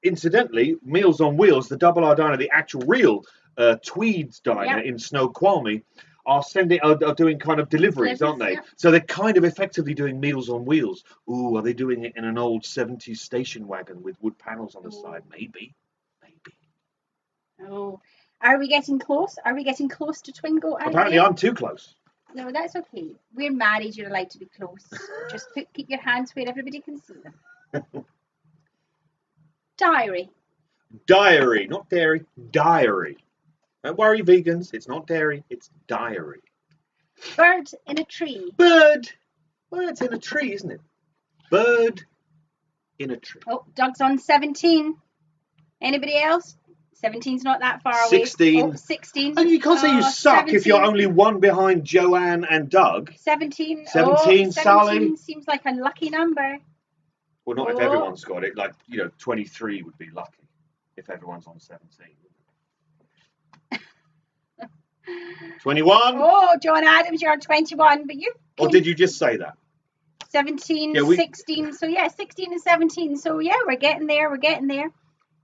incidentally, Meals on Wheels, the Double R Diner, the actual real Tweeds diner in Snoqualmie, are doing kind of deliveries, aren't they? Yeah. So they're kind of effectively doing Meals on Wheels. Ooh, are they doing it in an old 70s station wagon with wood panels on the side? Maybe. Oh, are we getting close? Are we getting close to Twingo? Apparently, I'm too close. No, that's okay. We're married. You're allowed to be close. Just keep your hands where everybody can see them. Diary. Diary, not dairy. Diary. Don't worry, vegans. It's not dairy. It's diary. Bird in a tree. Bird. Well, it's in a tree, isn't it? Bird in a tree. Oh, Doug's on 17. Anybody else? 17's not that far away. 16. Oh, 16. And you can't say you suck 17. if you're only one behind Joanne and Doug. 17. 17, Sally. 17 seems like a lucky number. Well, not if everyone's got it. Like, 23 would be lucky if everyone's on 17. 21. Oh, John Adams, you're on 21, but you. Or did you just say that? 17, 16. So, 16 and 17. So, we're getting there. We're getting there.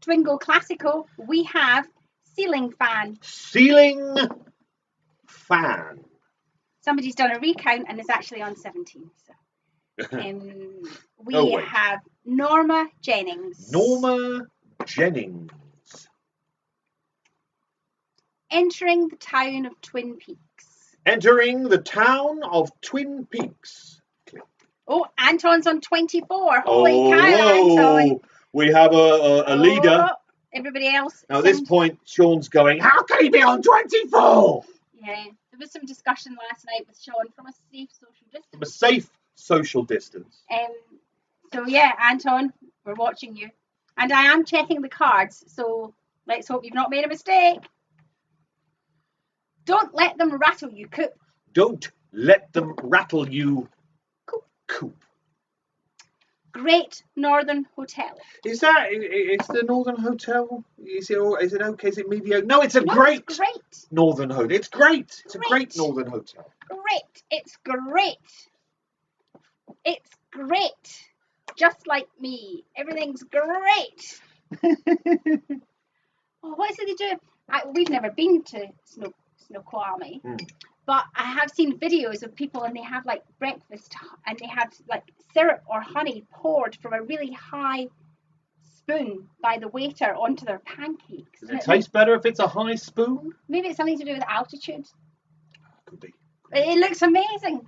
Twingo Classical, we have ceiling fan. Ceiling fan. Somebody's done a recount and is actually on 17. So, we have Norma Jennings. Norma Jennings. Entering the town of Twin Peaks. Entering the town of Twin Peaks. Oh, Anton's on 24. Holy cow, Anton. We have a leader. Everybody else. Now, at this point, Sean's going, how can he be on 24? Yeah, there was some discussion last night with Sean from a safe social distance. From a safe social distance. So, Anton, we're watching you. And I am checking the cards, so let's hope you've not made a mistake. Don't let them rattle you, Coop. Don't let them rattle you, Coop. Great Northern Hotel. Is that? It's the Northern Hotel? Is it okay? Is it mediocre? No, it's great Northern Hotel. It's great. It's a great Northern Hotel. Great. It's great. It's great. Just like me. Everything's great. What is it they do? We've never been to Snoqualmie. But I have seen videos of people and they have like breakfast and they have like syrup or honey poured from a really high spoon by the waiter onto their pancakes. Does it taste better if it's a high spoon? Maybe it's something to do with altitude. Could be. It looks amazing.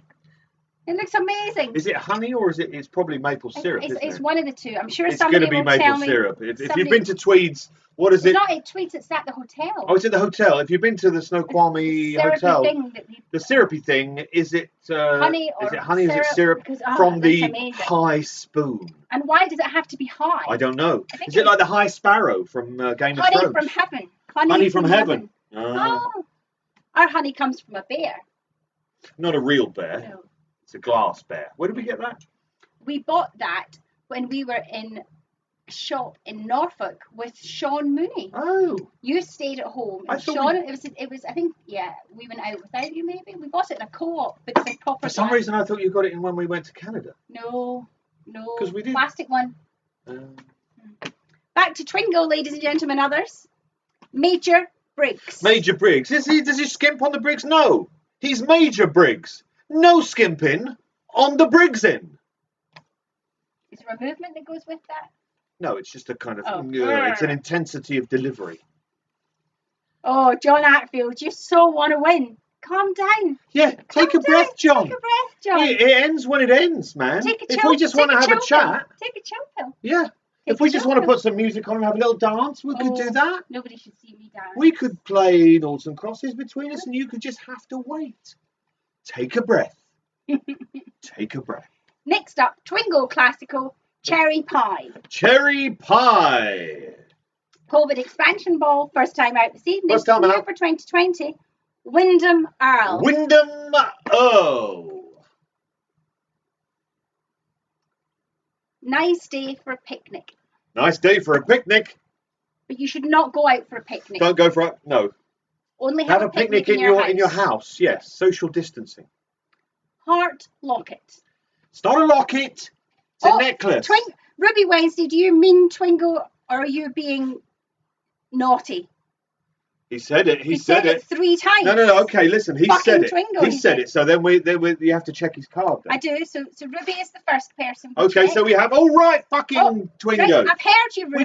It looks amazing. Is it honey or is it's probably maple syrup? It's one of the two. I'm sure it's somebody going to be will tell maple me. syrup. If you've been to Tweeds, what is it? It's not at Tweeds, it's at the hotel. Oh, it's at the hotel. If you've been to the Snoqualmie hotel, the syrupy thing, is it honey or is it honey? syrup? Is it syrup from the high spoon? And why does it have to be high? I don't know. Is it like the high sparrow from Game of Thrones? Honey from heaven. Honey from heaven. Oh. Our honey comes from a bear. Not a real bear. No. It's a glass bear. Where did we get that? We bought that when we were in a shop in Norfolk with Sean Mooney. Oh. You stayed at home. And Sean, it was I think, we went out without you maybe. We bought it in a co-op, but it's a proper. For some reason I thought you got it in when we went to Canada. No. Because we did. Plastic one. Back to Twingo, ladies and gentlemen, others. Major Briggs. Major Briggs. Does he skimp on the Briggs? No. He's Major Briggs. No skimping on the Briggs Inn. Is there a movement that goes with that? No, it's just a kind of, it's an intensity of delivery. Oh, John Atfield, you so want to win. Calm down. Yeah, take a breath, John. Take a breath, John. It ends when it ends, man. If we just want to have a chat. Take a chill pill. Yeah. If we just want to put some music on and have a little dance, we could do that. Nobody should see me dance. We could play noughts and crosses between us and you could just have to wait. Take a breath. Take a breath. Next up, Twingo Classical, Cherry Pie. Cherry Pie. COVID expansion ball, first time out this evening. First time out. For 2020. Wyndham Earl. Wyndham Earl. Nice day for a picnic. Nice day for a picnic. But you should not go out for a picnic. Don't go for it. No. Only have a picnic in your house. Yes, social distancing. Heart locket. It's not a locket. It's a necklace. Ruby Wednesday, do you mean Twingo or are you being naughty? He said it. He said it 3 times. No. Okay, listen. He Fucking said it. Twingo, he said it. So then you have to check his card. Then. I do. So Ruby is the first person. Okay, check. so we have. All right, fucking Twingo. Right, I've heard you, Ruby.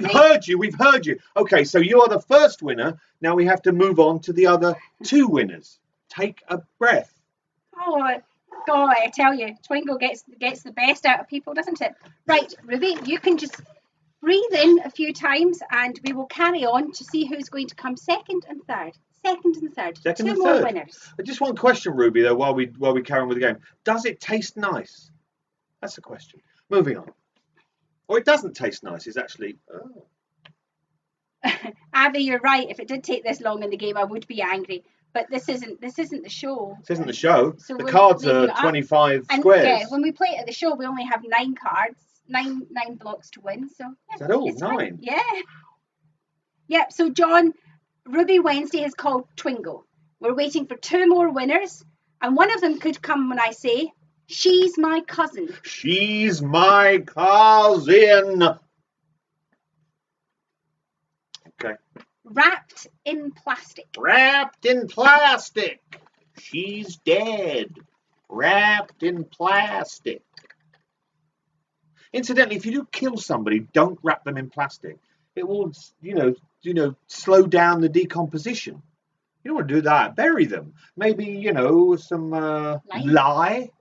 We've heard you. Okay, so you are the first winner. Now we have to move on to the other 2 winners. Take a breath. Oh God, I tell you, Twingo gets the best out of people, doesn't it? Right, Ruby, you can just breathe in a few times, and we will carry on to see who's going to come second and third. Second and third. Second 2 and more third. winners. Just one question, Ruby, though, while we carry on with the game. Does it taste nice? That's the question. Moving on. Or it doesn't taste nice. It's actually. Oh. Abby, you're right. If it did take this long in the game, I would be angry. But this isn't the show. This isn't the show. So the cards are making it up. 25 And squares. yeah, when we play it at the show, we only have 9 cards, nine blocks to win. So yeah, Is that all? it's 9? fine. Yeah. Yep. So John, Ruby Wednesday has called Twingo. We're waiting for 2 more winners, and one of them could come when I say, "She's my cousin." She's my cousin. Okay. Wrapped in plastic. Wrapped in plastic. She's dead. Wrapped in plastic. Incidentally, if you do kill somebody, don't wrap them in plastic. It will, slow down the decomposition. You don't want to do that. Bury them. Maybe, some lye.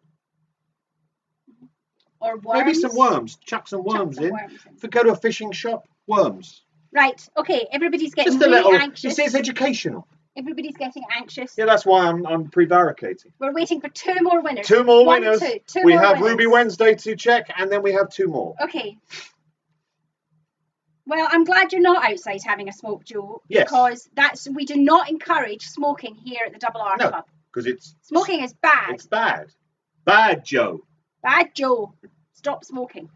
Or worms. Maybe some worms. Chuck some worms in. If we go to a fishing shop, worms. Right. Okay. Everybody's getting Just a really little. anxious. You see, it's educational. Everybody's getting anxious. Yeah, that's why I'm prevaricating. We're waiting for 2 more winners. 2 more One, winners. Two We more have winners. Ruby Wednesday to check, and then we have 2 more. Okay. Well, I'm glad you're not outside having a smoke, Joe. Yes. Because we do not encourage smoking here at the Double R Club. Because smoking is bad. It's bad. Bad, Joe. Bad, Joe. Stop smoking.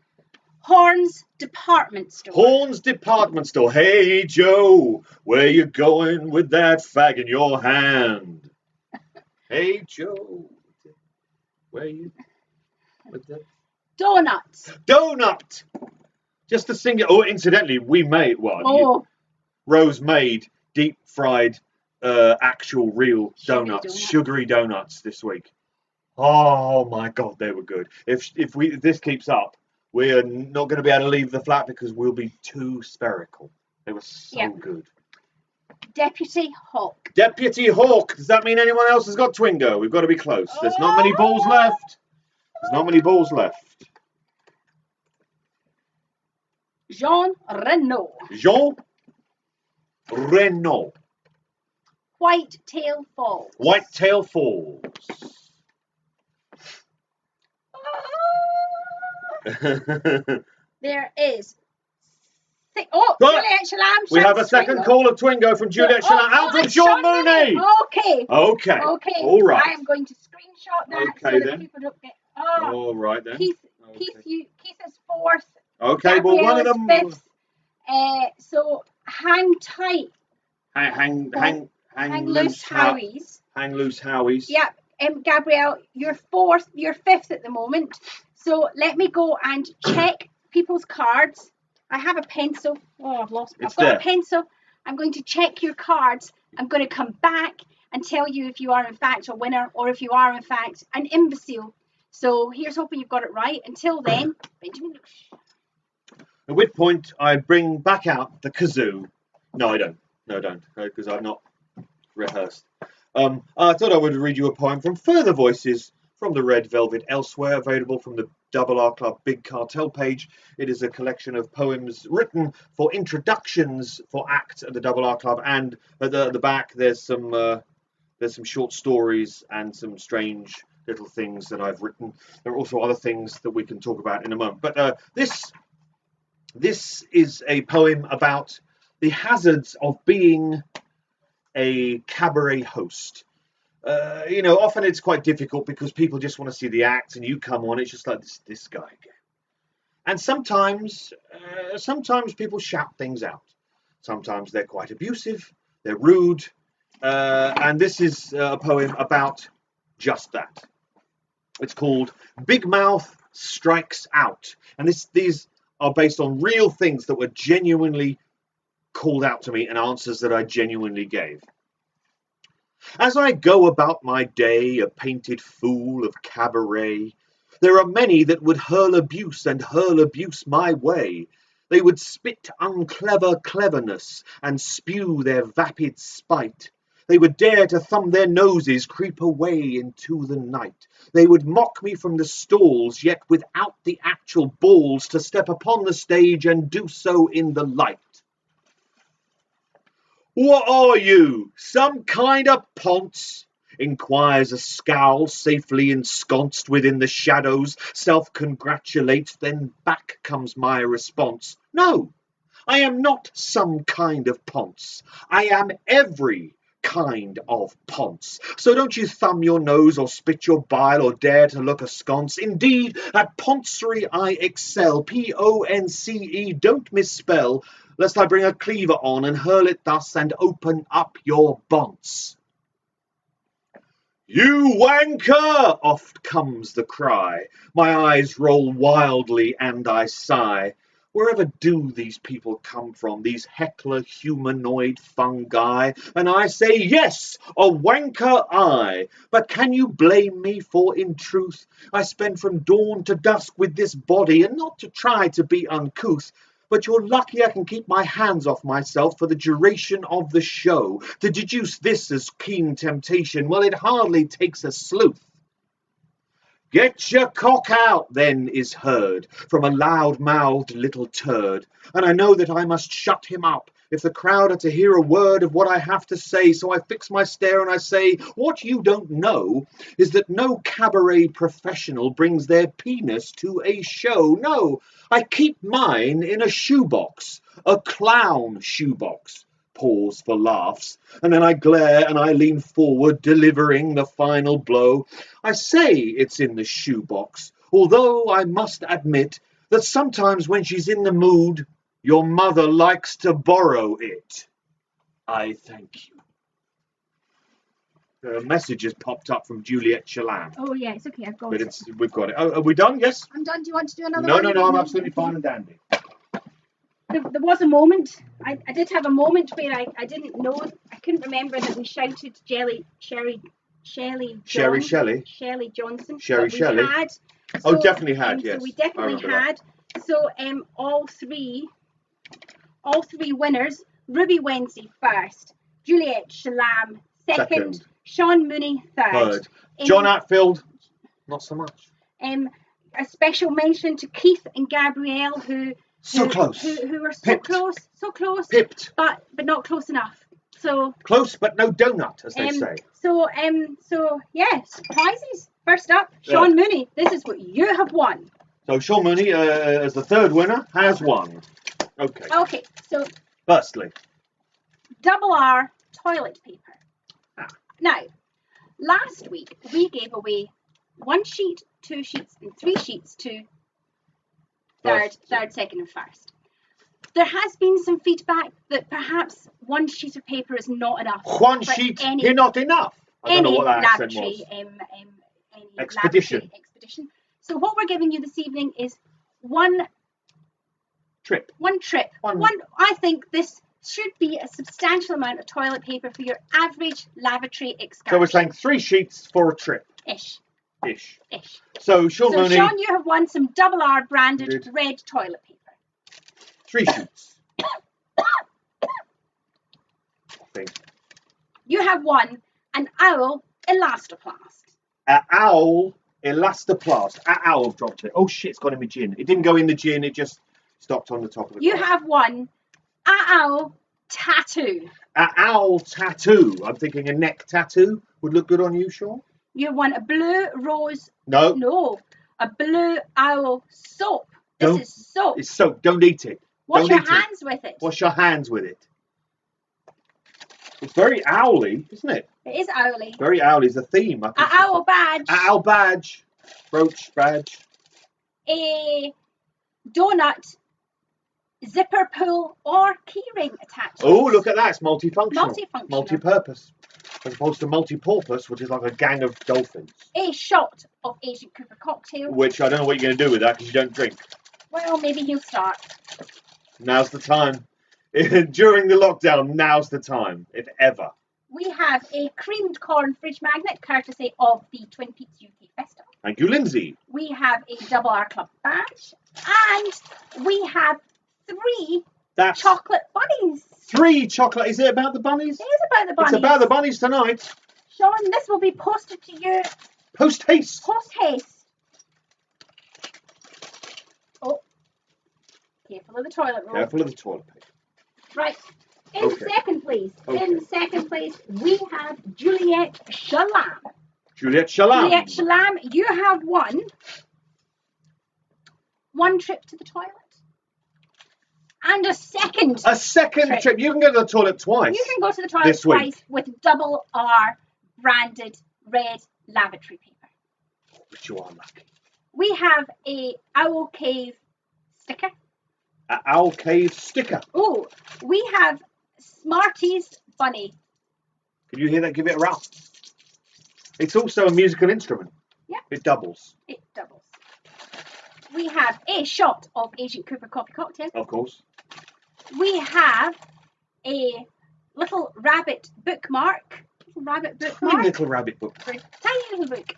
Horns Department Store. Horns Department Store. Hey, Joe, where you going with that fag in your hand? Hey, Joe, where you with that? Donuts. Donut. Just to sing it. Oh, incidentally, we made one. Rose made deep fried, actual real donuts, sugary donuts this week. Oh my God, they were good. If this keeps up, we're not going to be able to leave the flat because we'll be too spherical. They were so good. Deputy Hawk. Deputy Hawk. Does that mean anyone else has got Twingo? We've got to be close. There's not many balls left. There's not many balls left. Jean Renault. Jean Renault. Whitetail Falls. Whitetail Falls. There is. Juliet Shalam. We have a second call of Twingo from Juliet Shalam and from Sean Mooney. Okay. All right. I am going to screenshot that so that people don't get. All right then. Keith is 4th. Okay, well one of them. 5th. So hang tight. Hang loose, Howies. Hang loose, Howies. Yep. Gabrielle, you're 4th. You're 5th at the moment. So let me go and check people's cards. I have a pencil. Oh, I've lost. I've got a pencil. I'm going to check your cards. I'm going to come back and tell you if you are in fact a winner or if you are in fact an imbecile. So here's hoping you've got it right. Until then, Benjamin. At which point I bring back out the kazoo. No, I don't. No, I don't, because I've not rehearsed. I thought I would read you a poem from Further Voices from the Red Velvet Elsewhere, available from the Double R Club Big Cartel page. It is a collection of poems written for introductions for acts at the Double R Club, and at the back there's some short stories and some strange little things that I've written. There are also other things that we can talk about in a moment. But this is a poem about the hazards of being a cabaret host. Often it's quite difficult because people just want to see the act, and you come on, it's just like this guy again. And sometimes people shout things out. Sometimes they're quite abusive, they're rude, and this is a poem about just that. It's called Big Mouth Strikes Out, and these are based on real things that were genuinely called out to me and answers that I genuinely gave. As I go about my day, a painted fool of cabaret, there are many that would hurl abuse and hurl abuse my way. They would spit unclever cleverness and spew their vapid spite. They would dare to thumb their noses, creep away into the night. They would mock me from the stalls, yet without the actual balls to step upon the stage and do so in the light. "What are you, some kind of ponce?" inquires a scowl, safely ensconced within the shadows, self-congratulates, then back comes my response. "No, I am not some kind of ponce. I am every kind of ponce. So don't you thumb your nose or spit your bile or dare to look askance. Indeed, at poncery I excel, P-O-N-C-E, don't misspell, lest I bring a cleaver on and hurl it thus and open up your bonce." "You wanker!" oft comes the cry. My eyes roll wildly and I sigh. Wherever do these people come from, these heckler humanoid fungi? And I say, yes, a wanker I. But can you blame me, for in truth I spend from dawn to dusk with this body, and not to try to be uncouth, but you're lucky I can keep my hands off myself for the duration of the show. To deduce this as keen temptation, well, it hardly takes a sleuth. "Get your cock out," then is heard from a loud-mouthed little turd, and I know that I must shut him up if the crowd are to hear a word of what I have to say. So I fix my stare and I say, what you don't know is that no cabaret professional brings their penis to a show. No, I keep mine in a shoebox, a clown shoebox. Pause for laughs, and then I glare and I lean forward, delivering the final blow. I say it's in the shoebox, although I must admit that sometimes when she's in the mood, your mother likes to borrow it. I thank you. A message has popped up from Juliet Chalam. Oh, yeah, it's okay, I've got But it. we've got it. Oh, are we done? Yes? I'm done. Do you want to do another No, one? no, I'm absolutely fine and dandy. There was a moment, I did have a moment where I didn't know, I couldn't remember that we shouted Shelley Johnson. Sherry Johnson. Sherry but we Shelley. had. Oh, definitely had, yes. So we definitely had. So all three winners, Ruby Wednesday first, Juliet Chalam second, Sean Mooney third. John Atfield, not so much. A special mention to Keith and Gabrielle who close. Who were so Pipped. so close, Pipped. but not close enough. So close but no donut, as they say. So yeah, surprises. First up, Sean Mooney. This is what you have won. So Sean Mooney, as the third winner, has won. Okay. Okay. So firstly, double R toilet paper. Ah. Now, last week we gave away 1 sheet, 2 sheets, and 3 sheets to third, second, and first. There has been some feedback that perhaps 1 sheet of paper is not enough. One sheet is not enough. I don't know what that accent was. Any Expedition. So what we're giving you this evening is one trip. I think this should be a substantial amount of toilet paper for your average lavatory excursion. So we're saying 3 sheets for a trip. Ish. So Sean Mooney. Sean, you have won some double R branded red toilet paper. 3 sheets. You have won an owl elastoplast. An owl elastoplast. An owl dropped it. Oh shit, it's gone in my gin. It didn't go in the gin, it just stopped on the top of the glass. You have won an owl tattoo. An owl tattoo. I'm thinking a neck tattoo would look good on you, Sean. You won a blue rose. No. A blue owl soap. This is soap. It's soap. Don't eat it. Wash your hands with it. Wash your hands with it. It's very owly, isn't it? It is owly. Very owly is a theme. An owl badge. An owl badge. Brooch badge. A donut, zipper pull, or keyring attachment. Oh, look at that. It's multifunctional. Multi-purpose. As opposed to multi-porpoise, which is like a gang of dolphins. A shot of Agent Cooper cocktail. Which I don't know what you're going to do with that because you don't drink. Well, maybe he'll start. Now's the time. During the lockdown, now's the time, if ever. We have a creamed corn fridge magnet, courtesy of the Twin Peaks UK Festival. Thank you, Lindsay. We have a Double R Club badge. And we have 3 chocolate bunnies. 3 chocolate. Is it about the bunnies? It is about the bunnies. It's about the bunnies tonight. Sean, this will be posted to you. Post haste. Post haste. Oh. Careful of the toilet roll. Careful of the toilet paper. Right. In second place. Okay. In second place, we have Juliet Shalam. Juliet Shalam. Juliet Shalam, you have won 1 trip to the toilet. And a second trip. You can go to the toilet twice. You can go to the toilet twice with Double R branded red lavatory paper. But you are lucky. We have a Owl Cave sticker. An Owl Cave sticker. Oh, we have Smarties bunny. Can you hear that? Give it a rap. It's also a musical instrument. Yeah. It doubles. It doubles. We have a shot of Agent Cooper coffee cocktail. Of course. We have a little rabbit bookmark. Tiny little rabbit book. Tiny little book.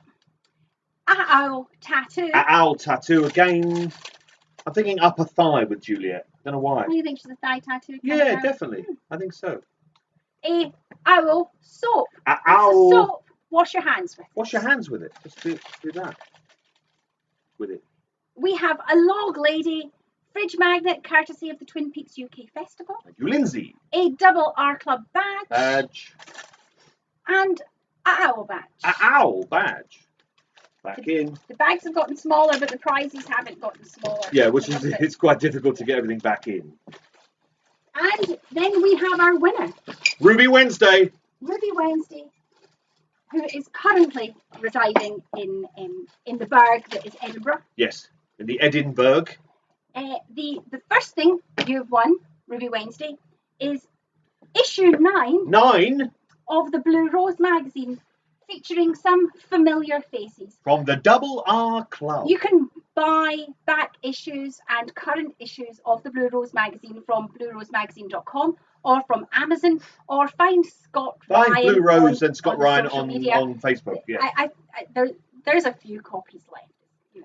A owl tattoo. An owl tattoo again. I'm thinking upper thigh with Juliet. Don't know why. Do you think she's a thigh tattoo? Yeah, definitely. I think so. A owl soap. An owl. Soap. Wash your hands with. Wash your hands with it. Just do that. With it. We have a log lady fridge magnet, courtesy of the Twin Peaks UK Festival. Thank you, Lindsay. A Double R Club badge. And an owl badge. An owl badge. Back in. The bags have gotten smaller, but the prizes haven't gotten smaller. Yeah, which is it's quite difficult to get everything back in. And then we have our winner, Ruby Wednesday. Ruby Wednesday, who is currently residing in the burg that is Edinburgh. Yes, in the Edinburgh. The first thing you've won, Ruby Wednesday, is issue 9 of the Blue Rose magazine, featuring some familiar faces. From the Double R Club. You can buy back issues and current issues of the Blue Rose magazine from bluerosemagazine.com or from Amazon, or find Scott Ryan. Find Blue Rose and Scott on Ryan social on Facebook. Yeah. There's a few copies left.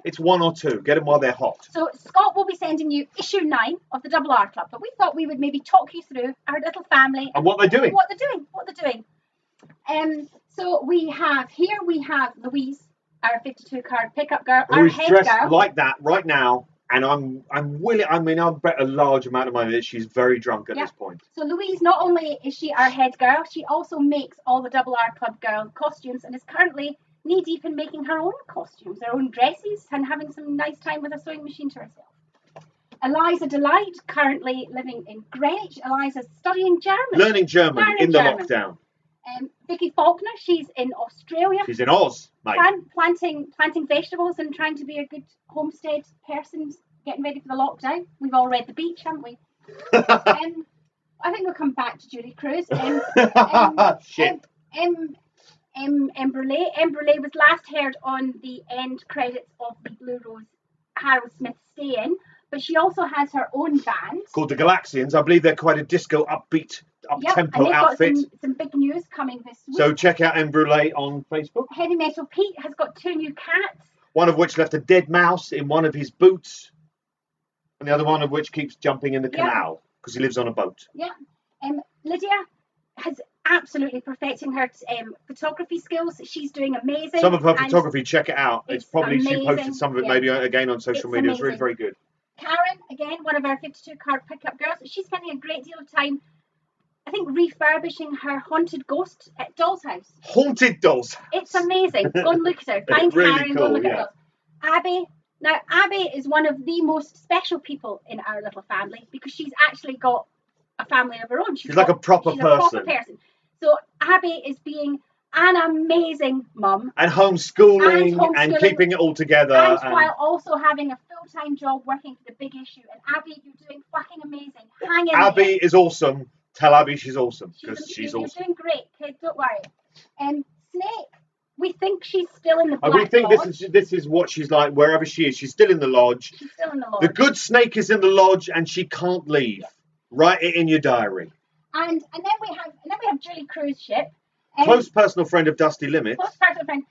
It's 1 or 2. Get them while they're hot. So Scott will be sending you issue 9 of the Double R Club, but we thought we would maybe talk you through our little family and what they're doing. What they're doing. So we have Louise, our 52 card pickup girl, Who's our head dressed girl. like that right now, and I'm willing. I mean, I'll bet a large amount of money that she's very drunk at this point. So Louise, not only is she our head girl, she also makes all the Double R Club girl costumes, and is currently knee deep in making her own costumes, her own dresses, and having some nice time with a sewing machine to herself. Eliza Delight, currently living in Greenwich. Eliza's studying German. Learning German in the lockdown. Vicky Faulkner, she's in Australia. She's in Oz, mate. Planting vegetables and trying to be a good homestead person, getting ready for the lockdown. We've all read The Beach, haven't we? I think we'll come back to Julie Cruz. Shit. Embrulé was last heard on the end credits of the Blue Rose Harold Smith stay-in, but she also has her own band called the Galaxians. I believe they're quite a disco, upbeat, up-tempo outfit. Got some big news coming this week. So check out Embrulé on Facebook. Heavy Metal Pete has got 2 new cats. One of which left a dead mouse in one of his boots, and the other one of which keeps jumping in the canal because he lives on a boat. Yeah. Lydia has absolutely perfecting her photography skills. She's doing amazing. Some of her photography, check it out. It's probably amazing. She posted some of it maybe again on social media. It's really very good. Karen, again, one of our 52 card pickup girls. She's spending a great deal of time, I think, refurbishing her haunted ghost at Doll's House. Haunted Doll's House. It's amazing. Go and look at her. Find really Karen and cool, go look at her. Abby. Now, Abby is one of the most special people in our little family because she's actually got a family of her own. She's like a proper person. So Abby is being an amazing mum. And homeschooling and keeping it all together. And while also having a full-time job working for the Big Issue. And Abby, you're doing fucking amazing. Hang in Abby is awesome. Tell Abby she's awesome because she's awesome. You're doing great, kid. Don't worry. Snake, We think she's still in the Black We think Lodge. this is what she's like wherever she is. She's still in the lodge. She's still in the lodge. The good snake is in the lodge and she can't leave. Yeah. Write it in your diary. And then we have Julie Cruise Ship. Close personal friend of Dusty Limits. Close personal friend,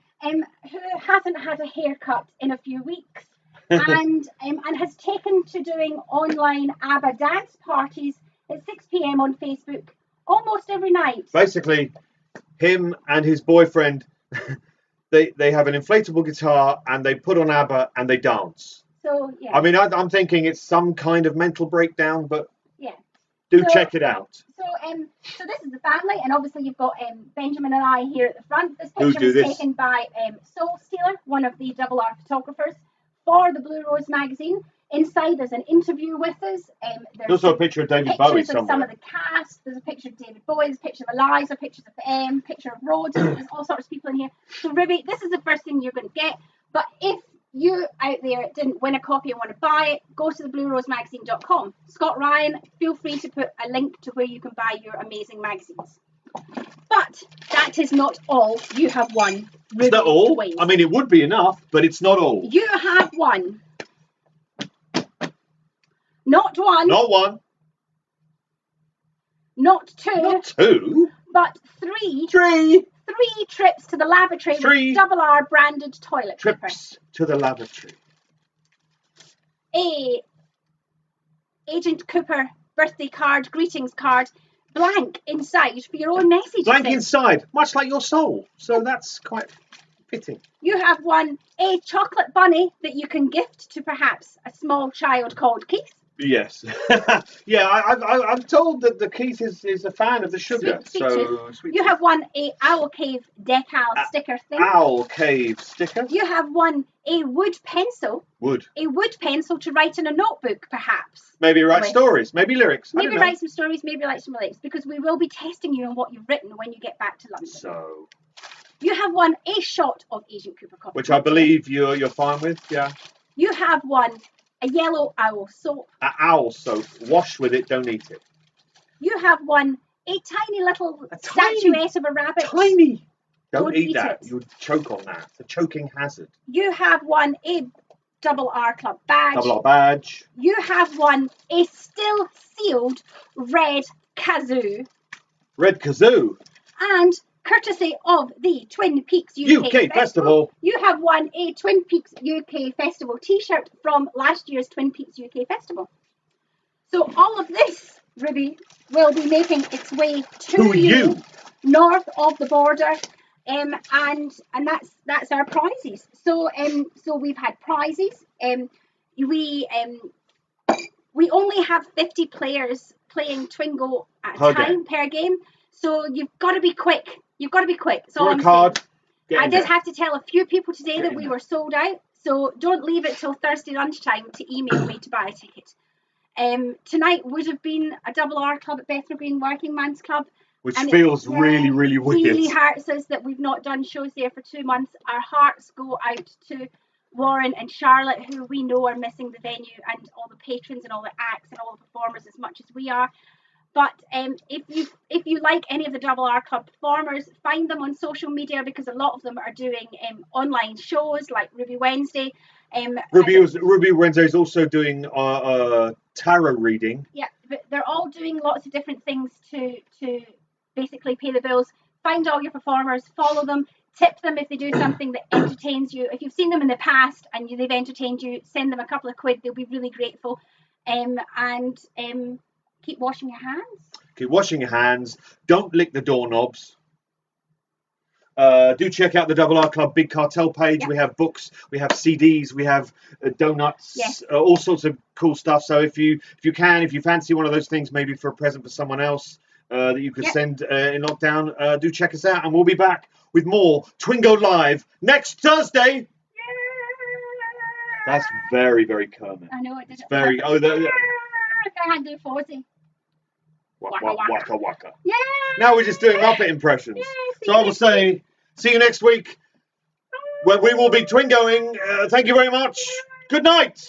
who hasn't had a haircut in a few weeks, and has taken to doing online ABBA dance parties at 6 p.m. on Facebook almost every night. Basically, him and his boyfriend, they have an inflatable guitar and they put on ABBA and they dance. So yeah. I mean, I'm thinking it's some kind of mental breakdown, but yeah. Do check it out. So this is the family, and obviously you've got Benjamin and I here at the front. This picture was taken by Soul Stealer, one of the Double R photographers for the Blue Rose magazine. Inside there's an interview with us. There's also a picture of David Bowie somewhere. Pictures of some of the cast. There's a picture of David Bowie, there's a picture of Eliza, pictures of M, picture of Rhodes. There's all sorts of people in here. So Ruby, this is the first thing you're going to get. But if you out there didn't win a copy and want to buy it, go to thebluerosemagazine.com. Scott Ryan, feel free to put a link to where you can buy your amazing magazines. But that is not all you have won. Is that all? I mean, it would be enough, but it's not all. You have won. Not one. Not one. Not two. Not two. But three. Three trips to the lavatory with Double R branded toilet paper. Trips to the lavatory. A Agent Cooper birthday card, greetings card, blank inside for your own message. Blank inside, much like your soul. So that's quite fitting. You have won a chocolate bunny that you can gift to perhaps a small child called Keith. Yes. Yeah, I'm told that the Keith is a fan of the sugar. Sweet. You have won a Owl Cave decal sticker thing. Owl Cave sticker. You have won a wood pencil. A wood pencil to write in a notebook, perhaps. Maybe write stories, maybe lyrics. Maybe write some stories, maybe write some lyrics, because we will be testing you on what you've written when you get back to London. So. You have won a shot of Agent Cooper coffee. Which I believe you're fine with, yeah. You have won a yellow owl soap. Owl soap. Wash with it, don't eat it. You have won a tiny little statuette of a rabbit. Tiny. Don't eat that. You'll choke on that. It's a choking hazard. You have won a Double R Club badge. Double R badge. You have won a still sealed red kazoo. Red kazoo. And courtesy of the Twin Peaks UK Festival, you have won a Twin Peaks UK Festival t-shirt from last year's Twin Peaks UK Festival. So all of this, Ruby, will be making its way to you north of the border, and that's our prizes. So we've had prizes. We only have 50 players playing Twingo at a time per game. So you've got to be quick. So work hard. I did have to tell a few people today that we were sold out. So don't leave it till Thursday lunchtime to email me to buy a ticket. Tonight would have been a Double R Club at Bethnal Green Working Man's Club. Which feels really, really weird. Really hurts us that we've not done shows there for 2 months. Our hearts go out to Warren and Charlotte, who we know are missing the venue, and all the patrons and all the acts and all the performers as much as we are. But if you like any of the Double R Club performers, find them on social media, because a lot of them are doing online shows like Ruby Wednesday. Ruby Wednesday is also doing tarot reading. Yeah, but they're all doing lots of different things to basically pay the bills. Find all your performers, follow them, tip them if they do something that entertains you. If you've seen them in the past and they've entertained you, send them a couple of quid. They'll be really grateful. Keep washing your hands. Keep washing your hands. Don't lick the doorknobs. Do check out the Double R Club Big Cartel page. Yeah. We have books, we have CDs, we have donuts, all sorts of cool stuff. So if you fancy one of those things, maybe for a present for someone else that you could send in lockdown, do check us out, and we'll be back with more Twingo Live next Thursday. Yeah. That's very, very Kermit. I know it did. It's very. I had to do 40. Waka waka. Yeah. Now we're just doing Muppet impressions. Yeah, so I will say, see you next week, when we will be Twingoing. Thank you very much. Good night.